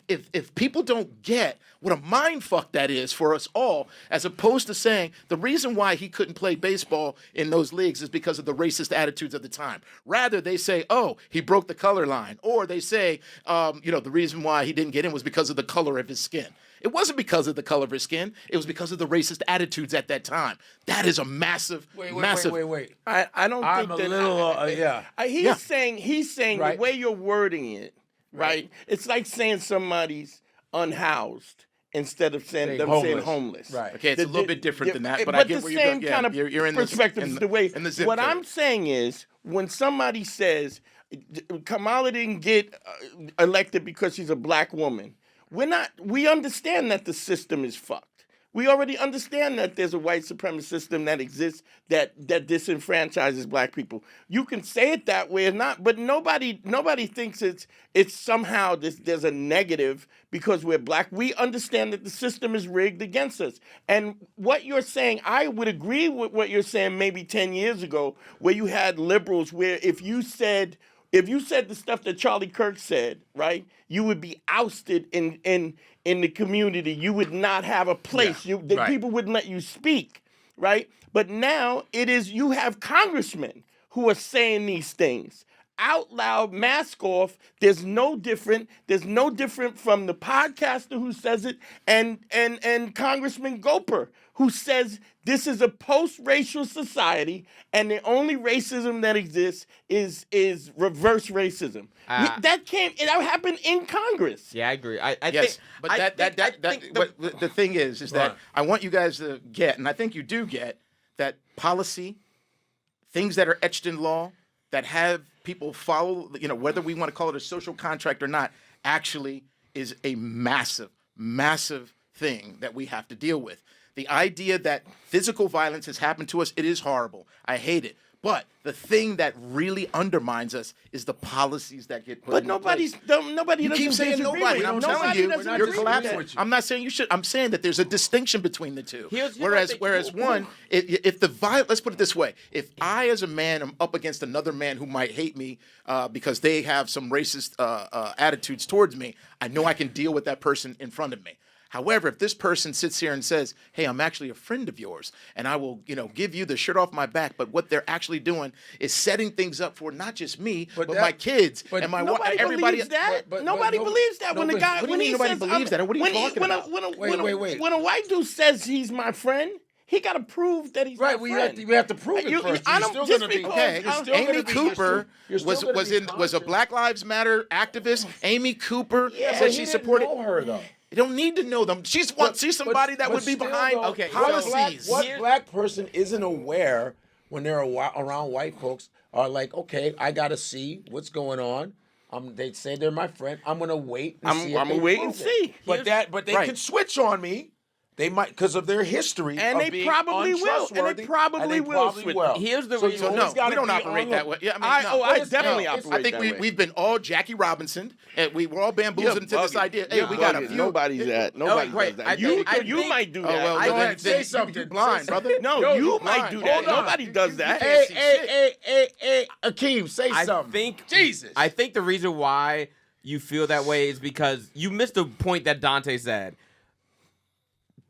If people don't get what a mind fuck that is for us all, as opposed to saying the reason why he couldn't play baseball in those leagues is because of the racist attitudes of the time. Rather, they say, "Oh, he broke the color line," or they say, the reason why he didn't get in was because of the color of his skin. It wasn't because of the color of his skin. It was because of the racist attitudes at that time. That is a massive, massive. Wait. I don't I'm think a little, He's saying Right. the way you're wording it, right? It's like saying somebody's unhoused instead of saying homeless. Right. Okay, it's a little bit different than that, but I get where you're going. The same kind of you're in perspective in is the way. in the zip What code. I'm saying is, when somebody says Kamala didn't get elected because she's a black woman, we understand that the system is fucked. We already understand that there's a white supremacist system that exists that disenfranchises black people. You can say it that way or not, but nobody thinks it's somehow there's a negative because we're black. We understand that the system is rigged against us. And what you're saying, I would agree with what you're saying maybe 10 years ago, where you had liberals where if you said the stuff that Charlie Kirk said, right, you would be ousted in the community. You would not have a place. People wouldn't let you speak, right? But now you have congressmen who are saying these things out loud, mask off. There's no different from the podcaster who says it and Congressman Goper, who says this is a post-racial society and the only racism that exists is reverse racism. That happened in Congress. Yeah, I agree. But the thing is that I want you guys to get, and I think you do get, that policy, things that are etched in law, that have people follow, whether we want to call it a social contract or not, actually is a massive, massive thing that we have to deal with. The idea that physical violence has happened to us, it is horrible. I hate it. But the thing that really undermines us is the policies that get put in place. Nobody You keep saying nobody. I'm telling you, you're collapsing. I'm not saying you should. I'm saying that there's a distinction between the two. Whereas one, if the violence, let's put it this way: if I, as a man, am up against another man who might hate me because they have some racist attitudes towards me, I know I can deal with that person in front of me. However, if this person sits here and says, "Hey, I'm actually a friend of yours, and I will, give you the shirt off my back," but what they're actually doing is setting things up for not just me, but my kids and my wife. Everybody believes that. Nobody believes that when the guy. What do you mean nobody believes that? What are you talking about? Wait. When a white dude says he's my friend, he got to prove that he's my friend. We have to prove it first. I don't just because. Okay. Amy Cooper was a Black Lives Matter activist. Amy Cooper said she supported. Know her though. You don't need to know them. She's somebody that would be behind policies. What black person isn't aware when they're around white folks are like, okay, I gotta see what's going on. They say they're my friend. I'm gonna wait. I'm gonna wait and see. But they can switch on me. They might because of their history, and they probably will. And they probably will. Here's the reason. No, we don't operate that way. Yeah, I definitely operate I think that way. we've been all Jackie Robinson, and we were all bamboozled into this idea. Hey, we got a few. Nobody's that. Nobody does that. You might do that. Well, go ahead. Say something. You're blind, brother. No, you might do that. Nobody does that. Hey, Akeem, say something. Jesus. I think the reason why you feel that way is because you missed the point that Dante said.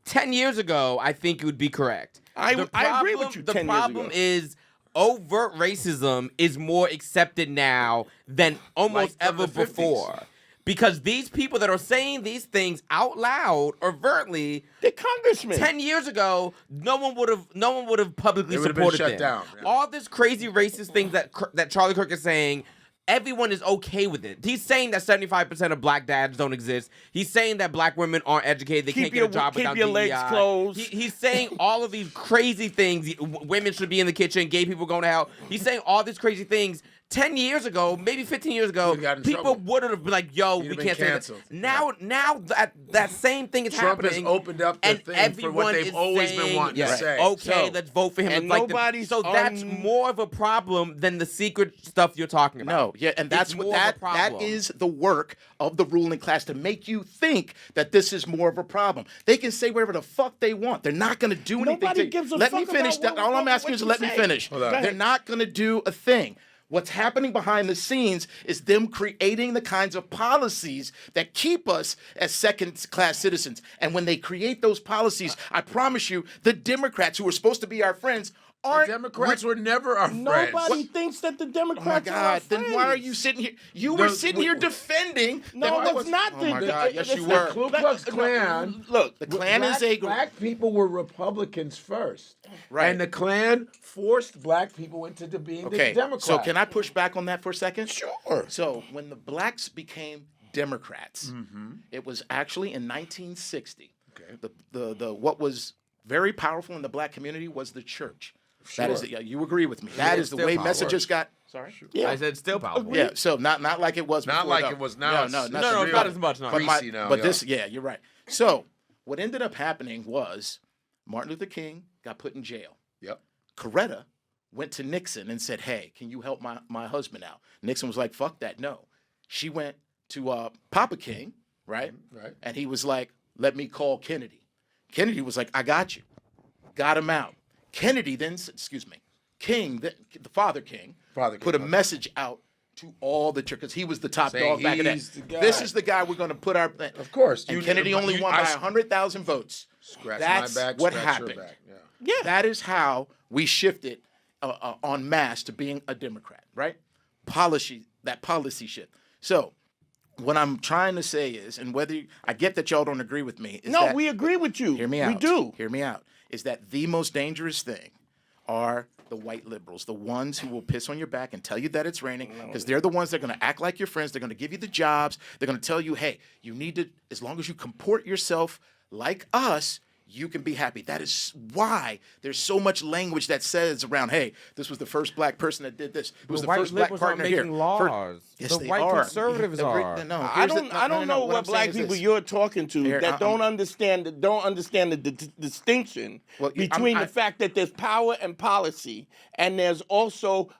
10 years ago, I think it would be correct. I agree with you. The problem is overt racism is more accepted now than almost ever before. Because these people that are saying these things out loud, overtly, they're congressmen. 10 years ago, no one would have publicly supported them. Down. Yeah. All this crazy racist things that Charlie Kirk is saying. Everyone is okay with it. He's saying that 75% of black dads don't exist. He's saying that black women aren't educated. They can't get a job without DEI. Keep your legs closed. He's saying all of these crazy things. Women should be in the kitchen. Gay people going to hell. He's saying all these crazy things. 10 years ago, maybe 15 years ago, people would have been like, yo, we can't say that. Now that same thing is happening. Trump has opened up the thing for what they've always been wanting to say. Okay, let's vote for him. And that's more of a problem than the secret stuff you're talking about. No, yeah, and that is the work of the ruling class to make you think that this is more of a problem. They can say whatever the fuck they want. They're not going to do anything. Nobody gives a let fuck me finish. about All I'm asking is to let me finish. They're not going to do a thing. What's happening behind the scenes is them creating the kinds of policies that keep us as second-class citizens. And when they create those policies, I promise you, the Democrats, who are supposed to be our friends, aren't. The Democrats were never our friends. Nobody thinks that the Democrats are our friends. Then why are you sitting here? You were sitting here defending. No, that's not the. Oh my God! Yes, you were. The Ku Klux Klan. Look, the Klan is a. Black people were Republicans first, right? And the Klan forced black people into being the Democrats. So can I push back on that for a second? Sure. So when the blacks became Democrats, it was actually in 1960. Okay. The what was very powerful in the black community was the church. Sure. That is, you agree with me. That is the way messages got. Sorry. Sure. Yeah, I said still powerful. Yeah, so not like it was. Not before, like it was now. No, not as much. But this, you're right. So what ended up happening was Martin Luther King got put in jail. Yep. Coretta went to Nixon and said, "Hey, can you help my husband out?" Nixon was like, "Fuck that, no." She went to Papa King, right? Right. And he was like, "Let me call Kennedy." Kennedy was like, "I got you." Got him out. Kennedy then, King, the Father King, put a message out to all the church because he was the top dog back in that. This is the guy we're going to put our. Of course. And Kennedy only won by 100,000 votes. That's my back, what happened. Yeah. That is how we shifted en masse to being a Democrat, right? Policy shift. So what I'm trying to say is, and whether I get that y'all don't agree with me. No, we agree with you. Hear me out. We do. Hear me out. Is that the most dangerous thing are the white liberals, the ones who will piss on your back and tell you that it's raining, because they're the ones that are going to act like your friends. They're going to give you the jobs. They're going to tell you, hey, you need to, as long as you comport yourself like us, you can be happy. That is why there's so much language that says around, hey, this was the first black person that did this. It was the first black partner here. Laws. Yes, the they white are. conservatives are. No, I don't know what black people you're talking to that don't understand the distinction between the fact that there's power and policy, and there's also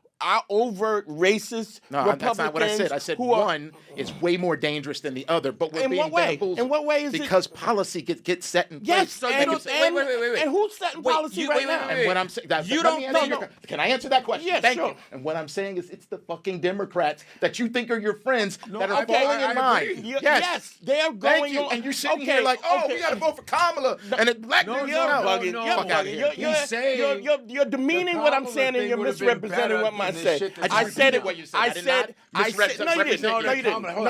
overt racist Republicans. That's not what I said. I said one is way more dangerous than the other, but we're being bamboozled. In what way is because policy gets set in place. Yes, So and wait. And who's setting policy right now? And what I'm saying, can I answer that question? Yes, Thank sure. you. And what I'm saying is, it's the fucking Democrats that you think are your friends that are falling in line. Yes, they are going. Thank you. And you're sitting here like, we got to vote for Kamala, and it's black people. You're bugging. You're demeaning what I'm saying, and you're misrepresenting what I say. I said it. What you said. No,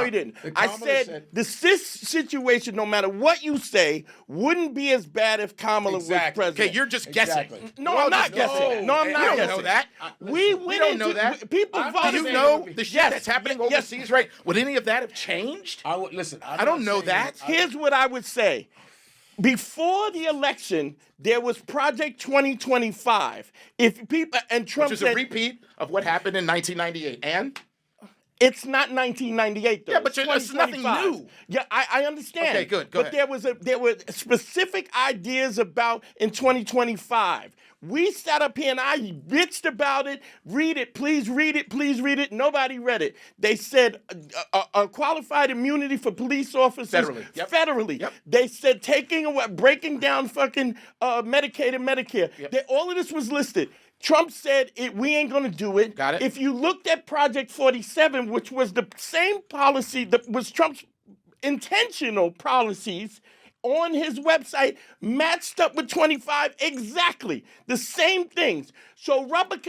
you didn't. I said this situation, no matter what you say, wouldn't be as bad if Kamala was president. Okay, you're just guessing. No, I'm not guessing. No, I'm not guessing. We don't know that. We don't know that. People voted. Do you know the shit that's happening overseas, right? Would any of that have changed? I don't know that. Here's what I would say. Before the election, there was Project 2025. If people and Trump Which is a repeat of what happened in 1998, and it's not 1998 though. Yeah, but it's nothing new. Yeah, I understand. Okay, good. Go ahead. But there were specific ideas about in 2025. We sat up here and I bitched about it. Read it, please read it, please read it. Nobody read it. They said qualified immunity for police officers federally. Yep. They said breaking down fucking Medicaid and Medicare. Yep. All of this was listed. Trump said we ain't gonna do it. Got it. If you looked at Project 47, which was the same policy that was Trump's intentional policies, on his website, matched up with 25, exactly the same things. So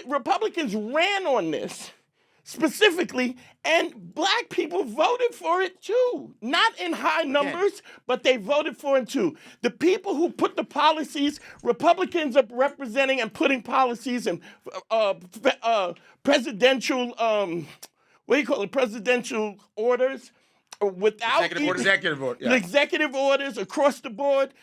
Republicans ran on this specifically, and black people voted for it too. Not in high numbers, but they voted for it too. The people who put the policies, Republicans are representing and putting policies and presidential, presidential orders, without executive order, executive orders across the board,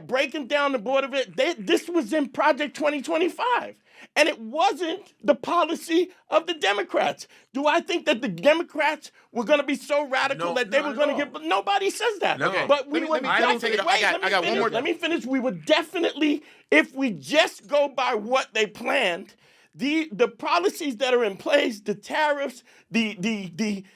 breaking down the board of it. This was in Project 2025, and it wasn't the policy of the Democrats. Do I think that the Democrats were going to be so radical that they were going to give? Nobody says that. No. But we would. I got one more. Let me finish. We would definitely, if we just go by what they planned, the policies that are in place, the tariffs, the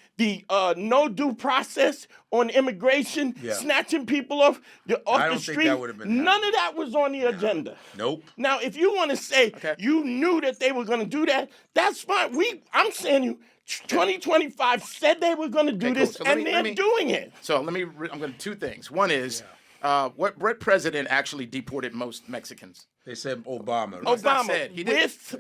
no due process on immigration, snatching people off the street. Think that would have been none of that was on the agenda. Nope. Now, if you want to say you knew that they were going to do that, that's fine. I'm saying 2025 said they were going to do this, and they're doing it. So I'm going to two things. One is, what president actually deported most Mexicans? They said Obama. Obama said. He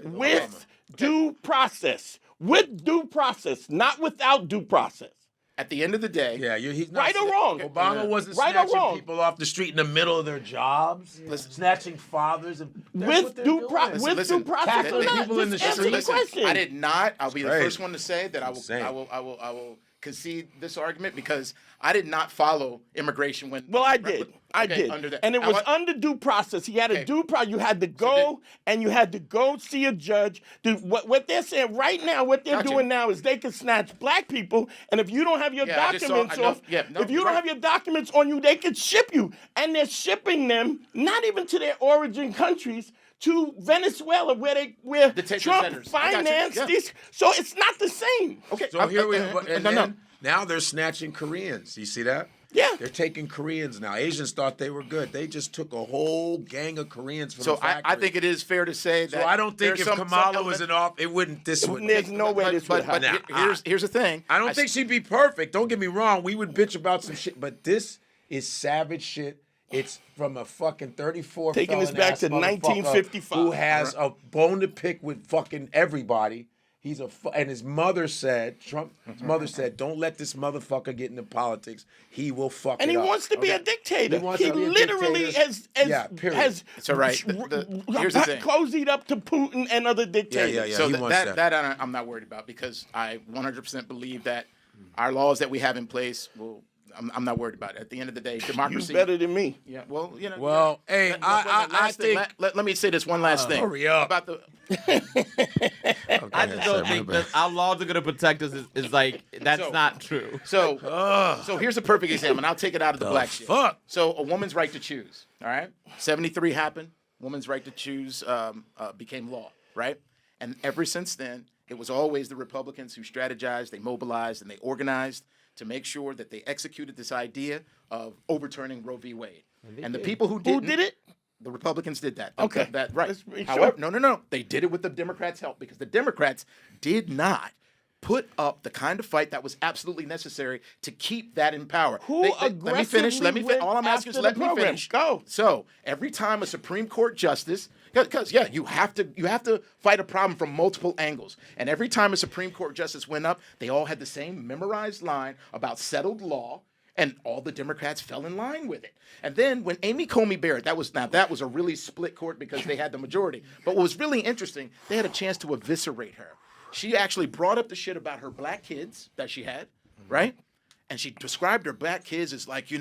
with due process. With due process, not without due process. At the end of the day, he's not right or wrong. Obama wasn't right snatching people off the street in the middle of their jobs, snatching fathers, and with due process. Tackling people in the street. I did not. I'll be the first one to say that I will concede this argument because I did not follow immigration when. Well, I did. I did. And it was under due process. He had a due process. You had to go and you had to go see a judge. What they're saying right now, what they're doing now is they can snatch black people, and if you don't have your documents have your documents on you, they can ship you. And they're shipping them not even to their origin countries, to Venezuela, where Trump financed these. So it's not the same. Okay. So here we now they're snatching Koreans. You see that? Yeah. They're taking Koreans now. Asians thought they were good. They just took a whole gang of Koreans from the factory. I think it is fair to say that. So I don't think if Kamala was in office, it wouldn't. There's no way this would happen. Here's the thing. I don't think she'd be perfect. Don't get me wrong. We would bitch about some shit, but this is savage shit. It's from a fucking 34 taking us back to 1955, who has a bone to pick with fucking everybody. And his mother said, Trump's mother said, don't let this motherfucker get into politics. He will fuck it up. And he wants to be a dictator. He literally has it's all right. Here's the thing. Cozied up to Putin and other dictators. Yeah. So that I'm not worried about because I 100% believe that our laws that we have in place will I'm not worried about it. At the end of the day, democracy. You're better than me. Yeah. Well, you know. Well, hey, I think. Let me say this one last thing. Hurry up. About the. I just don't think that our laws are going to protect us. Is like that's not true. So here's a perfect example, and I'll take it out of the black shit. Fuck. So a woman's right to choose. All right. 73 happened. Woman's right to choose became law. Right. And ever since then, it was always the Republicans who strategized, they mobilized, and they organized to make sure that they executed this idea of overturning Roe v. Wade. And the people who did it? The Republicans did that. Okay. That right. Sure. However, no. They did it with the Democrats' help because the Democrats did not put up the kind of fight that was absolutely necessary to keep that in power. Let me finish. All I'm asking is let me finish. Go. So every time a Supreme Court justice, because you have to fight a problem from multiple angles, and every time a Supreme Court justice went up, they all had the same memorized line about settled law. And all the Democrats fell in line with it. And then when Amy Coney Barrett, that was a really split court because they had the majority. But what was really interesting, they had a chance to eviscerate her. She actually brought up the shit about her black kids that she had, right? And she described her black kids as like,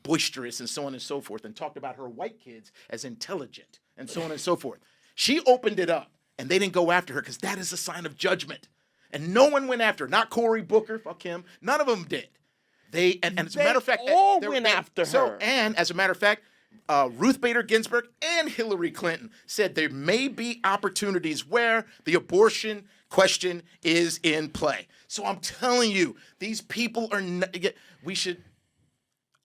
boisterous and so on and so forth, and talked about her white kids as intelligent and so on and so forth. She opened it up, and they didn't go after her because that is a sign of judgment. And no one went after her. Not Cory Booker, fuck him. None of them did. And as a matter of fact, all went after her. And as a matter of fact, Ruth Bader Ginsburg and Hillary Clinton said there may be opportunities where the abortion question is in play. So I'm telling you, these people are we should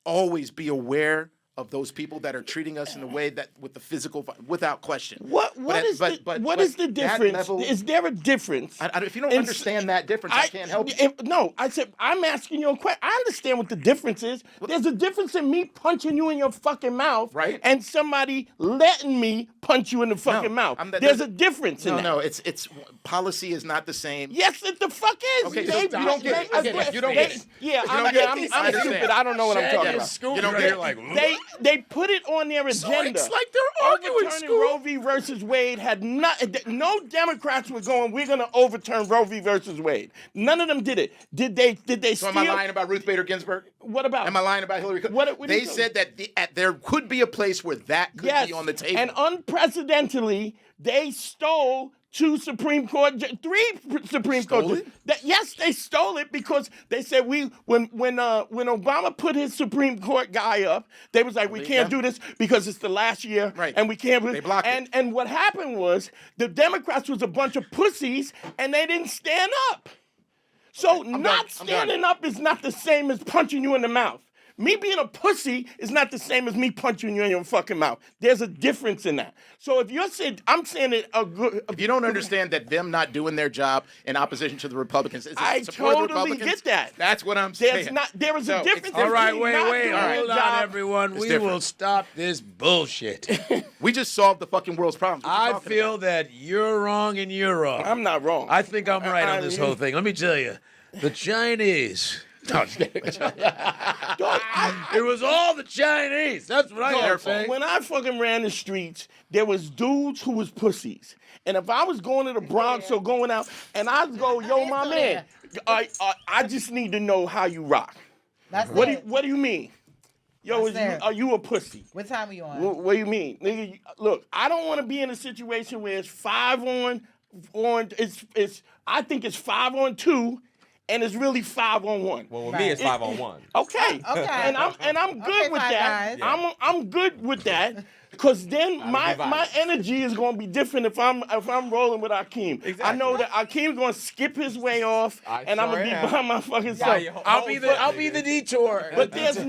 always be aware of those people that are treating us in a way that with the physical, without question. What is the difference? Level, is there a difference? If you don't understand that difference, I can't help you. No, I said, I'm asking you a question. I understand what the difference is. There's a difference in me punching you in your fucking mouth, right? And somebody letting me punch you in the fucking mouth. There's a difference in that. No, it's policy is not the same. Yes, it the fuck is. Okay, you don't get it. You don't get it. Yeah, I'm stupid. I don't know what I'm talking about. You don't get it. They put it on their agenda. So it's like they're arguing. Overturning Roe v. versus Wade had no Democrats were going, we're going to overturn Roe v. versus Wade. None of them did it. Did they So am I lying about Ruth Bader Ginsburg? What about? Am I lying about Hillary Clinton? They said that there could be a place where that could be on the table. And unprecedentedly, they stole three Supreme Court judges. Yes, they stole it because they said when Obama put his Supreme Court guy up, they was like, we can't do this because it's the last year, and we can't. They blocked it. And what happened was the Democrats was a bunch of pussies, and they didn't stand up. So standing up is not the same as punching you in the mouth. Me being a pussy is not the same as me punching you in your fucking mouth. There's a difference in that. So if you're saying, I'm saying it if you don't understand that them not doing their job in opposition to the Republicans, I totally get that. That's what I'm saying. There is a difference. All right, wait, hold on, everyone. We will stop this bullshit. We just solved the fucking world's problems. I feel that you're wrong and you're wrong. I'm not wrong. I think I'm right on this whole thing. Let me tell you, the Chinese. It was all the Chinese. That's what I gotta say. When I fucking ran the streets, there was dudes who was pussies. And if I was going to the Bronx or going out, and I'd go, yo, my man, I just need to know how you rock. What do you mean? Yo, are you a pussy? What time are you on? What do you mean? Nigga, look, I don't want to be in a situation where it's 5 on I think it's 5 on 2. And it's really 5 on 1. Well, with me, it's 5 on 1. Okay. And I'm good with that. Yeah. I'm good with that. Because then my energy is going to be different if I'm rolling with Akeem. Exactly. I know that Akeem's going to skip his way off, and I'm going to be by my fucking self. I'll be the detour. But there's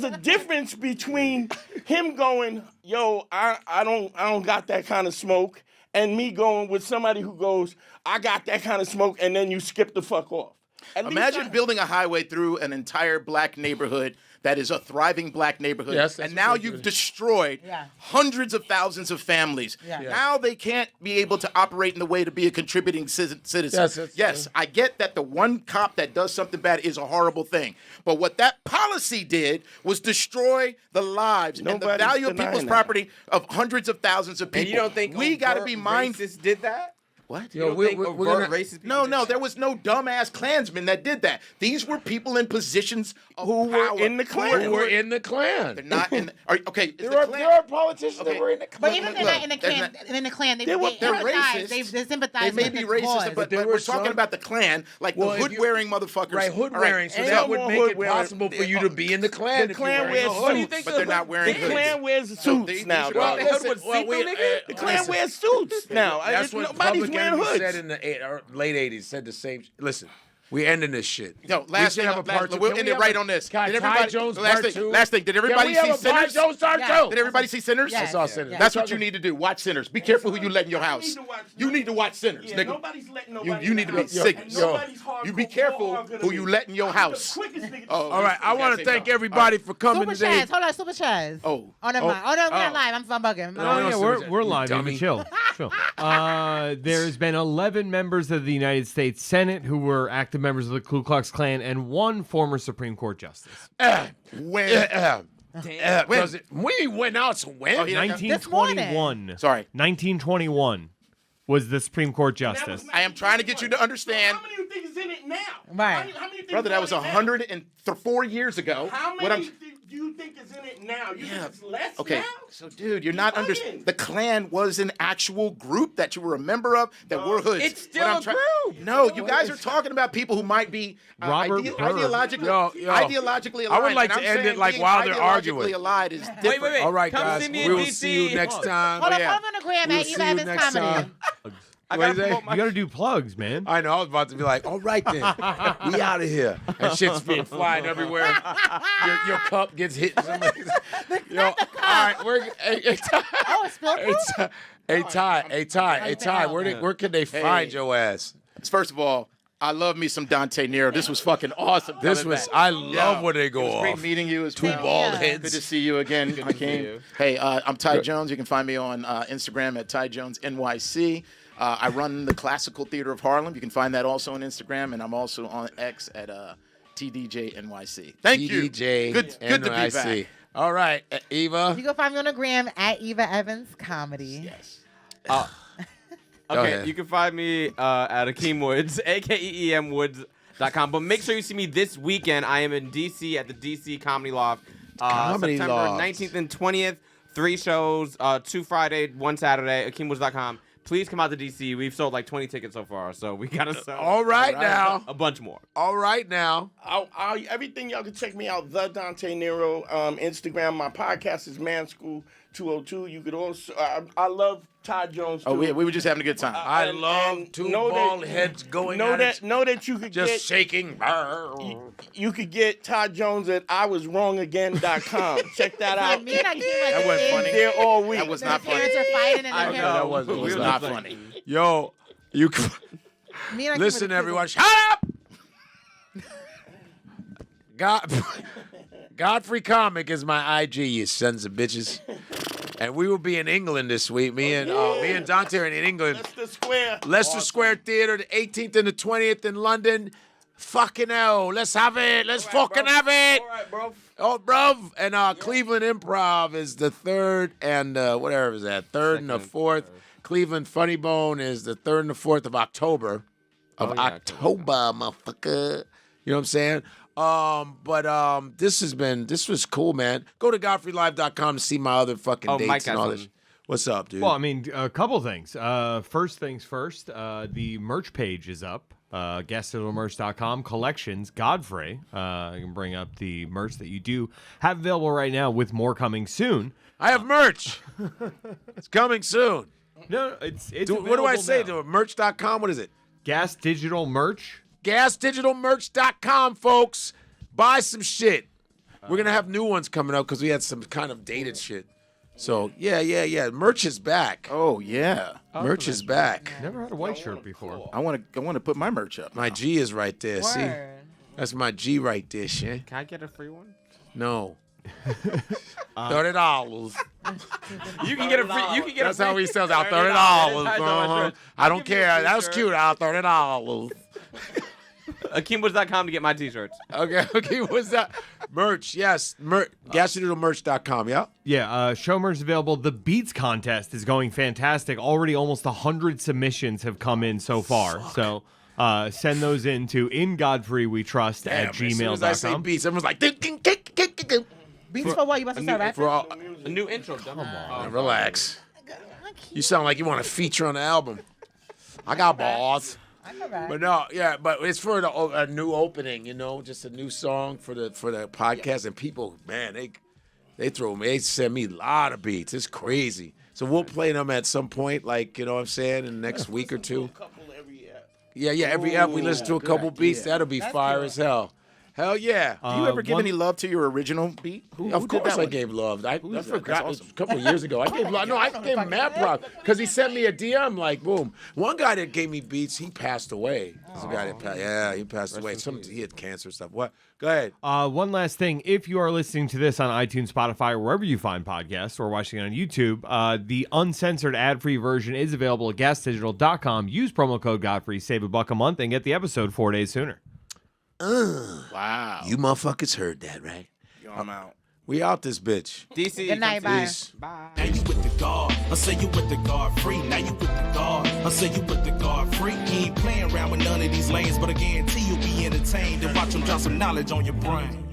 a difference between him going, yo, I don't got that kind of smoke, and me going with somebody who goes, I got that kind of smoke, and then you skip the fuck off. Imagine building a highway through an entire black neighborhood that is a thriving black neighborhood. Yes, and now you've destroyed hundreds of thousands of families. Yeah. Now they can't be able to operate in the way to be a contributing citizen. Yes, I get that the one cop that does something bad is a horrible thing. But what that policy did was destroy the lives and the value of people's property of hundreds of thousands of people. And you don't think we got to be mindful? Did that? What? Yo, we're gonna racist. No, there was no dumbass Klansmen that did that. These were people in positions of who power. were in the Klan. Who were in the Klan. They're not in. Okay, There are politicians that were in the Klan. But even if they're not in the Klan, they're racist. They sympathize. They may be racist, but we're talking about the Klan, like the hood-wearing motherfuckers. Right, hood-wearing. So that would make it possible for you to be in the Klan. The Klan wears suits, but they're not wearing hoods. The Klan wears suits now. The Klan wears suits now. That's what nobody's Public wearing Enemy hoods. said in the late '80s. Said the same. Listen, we ending this shit. Yo, last thing, we'll end it right on this. Did everybody? Jones Last thing. Did everybody see Sinners? Jones part two? Did everybody see Sinners? I saw Sinners. That's what you need to do. Watch Sinners. Be careful who you let in your house. You need to watch Sinners, nigga. Nobody's letting nobody. You need to be sick. You be careful who you let in your house. All right, I want to thank everybody for coming Super today. Chaz. Hold on, Super Chaz. Oh, never mind. Oh no, we're not live. I'm bugging. We're live. Even chill. There's been 11 members of the United States Senate who were active members of the Ku Klux Klan and 1 former Supreme Court justice. When we went out to when? 1921. Sorry. 1921 was the Supreme Court justice. I am trying to get you to understand. How many do you think is in it now? Right. How many think Brother, that was is in it now? 104 years ago. How many do you think is in it now? You think it's less now? So dude, you're not understanding. The Klan was an actual group that you were a member of that wore hoods. It's still a group. No, you guys are talking about people who might be ideologically I aligned. would like And to I'm end saying it like being while they're ideologically arguing. allied is different. Wait. All right, Come guys. see me in We will DC. see you next time. Hold on, follow me on the gram We'll at see Eva you Evans next Comedy. time. I What gotta is promote that? You got to do plugs, man. I know. I was about to be like, all right then, we out of here. And shit's been flying everywhere. Your cup gets hit. All right, Oh, it's spilled. Hey Ty. Where can they find your ass? First of all, I love me some Dante Nero. This was fucking awesome. I love when they go off. Great meeting you as Two well. bald heads. Good to see you again, Akeem. Hey, I'm Ty Jones. You can find me on Instagram at Ty Jones NYC. I run the Classical Theater of Harlem. You can find that also on Instagram, and I'm also on X at TDJ NYC. Thank you. TDJ Good to be back. All right, Eva. You can find me on the gram at Eva Evans Comedy. Yes. Okay, you can find me at Akeem Woods, AKEEM Woods.com. But make sure you see me this weekend. I am in DC at the DC Comedy Loft. September 19th and 20th. 3 shows, 2 Friday, 1 Saturday, AkeemWoods.com. Please come out to DC. We've sold like 20 tickets so far, so we gotta sell. All right now. A bunch more. All right now. Everything y'all can check me out. The Dante Nero Instagram. My podcast is Man School 202. You could also. I love Todd Jones. Too. Oh, we were just having a good time. I love two bald heads going know at that, it. Know that you could just get, shaking. You could get Todd Jones at IWasWrongAgain.com. Check that out. That wasn't funny. There all week. That was not funny. Parents are fighting and I they're know that was not funny. Yo, you can listen, everyone. Shut up. Godfrey Comic is my IG, you sons of bitches. And we will be in England this week. Me and Dante are in England. Leicester Square Theater, the 18th and the 20th in London. Fucking hell, let's have it. Let's fucking have it. All right, bro. Oh, bruv. And Cleveland Improv is the 3rd and whatever is that, 3rd and the 4th. Cleveland Funny Bone is the 3rd and the 4th of October. October, motherfucker. You know what I'm saying? This was cool, man. Go to GodfreyLive.com to see my other fucking dates and all this. What's up, dude? Well, I mean, a couple things. First things first, the merch page is up. GasDigitalMerch.com, collections, Godfrey. I can bring up the merch that you do have available right now with more coming soon. I have merch. It's coming soon. No, it's what do I say now. to it? Merch.com? What is it? Gas Digital Merch. GasDigitalMerch.com, folks. Buy some shit. We're going to have new ones coming up because we had some kind of dated shit. So, yeah. Merch is back. Oh, yeah. Merch is back. Never had a white shirt before. I want to put my merch up. My G is right there. Word. See? That's my G right there, shit. Can I get a free one? No. $30. You can get a free. You can get That's a free. how he sells out. $30. I don't care. That was cute. Out $30. AkeemWoods.com to get my t-shirts. Okay, what's that? Merch, yes. GastroNoodleMerch.com, yeah? Yeah, show merch available. The Beats contest is going fantastic. Already almost 100 submissions have come in so far. So send those in to In Godfrey We Trust at gmail.com. As soon as I say beats, everyone's like, beats for what? You about to start rapping? A new intro. Come on, relax. You sound like you want a feature on the album. I got balls. But no, yeah, but it's for a new opening, just a new song for the podcast. And people, man, they send me a lot of beats. It's crazy. So we'll play them at some point, like, you know what I'm saying, in the next week or two. Yeah, every app we listen to a couple beats. That'll be fire as hell. Hell yeah. Do you ever give any love to your original beat? Of course I gave love. I forgot awesome. A couple of years ago. I gave love. No, I gave him mad props because he sent me a DM like, boom. One guy that gave me beats, he passed away. There's a guy that passed. Yeah, he passed away. He had cancer stuff. What? Go ahead. One last thing. If you are listening to this on iTunes, Spotify, or wherever you find podcasts or watching it on YouTube, the uncensored ad-free version is available at gasdigital.com. Use promo code Godfrey, save $1 a month, and get the episode 4 days sooner. Wow. You motherfuckers heard that, right? Yo, I'm out. We out this bitch. DC. Good night, bye. Now you with the guard. I say you with the guard free. Now you with the guard. I say you with the guard free. He ain't playing around with none of these lanes, but I guarantee you'll be entertained and watch him drop some knowledge on your brain.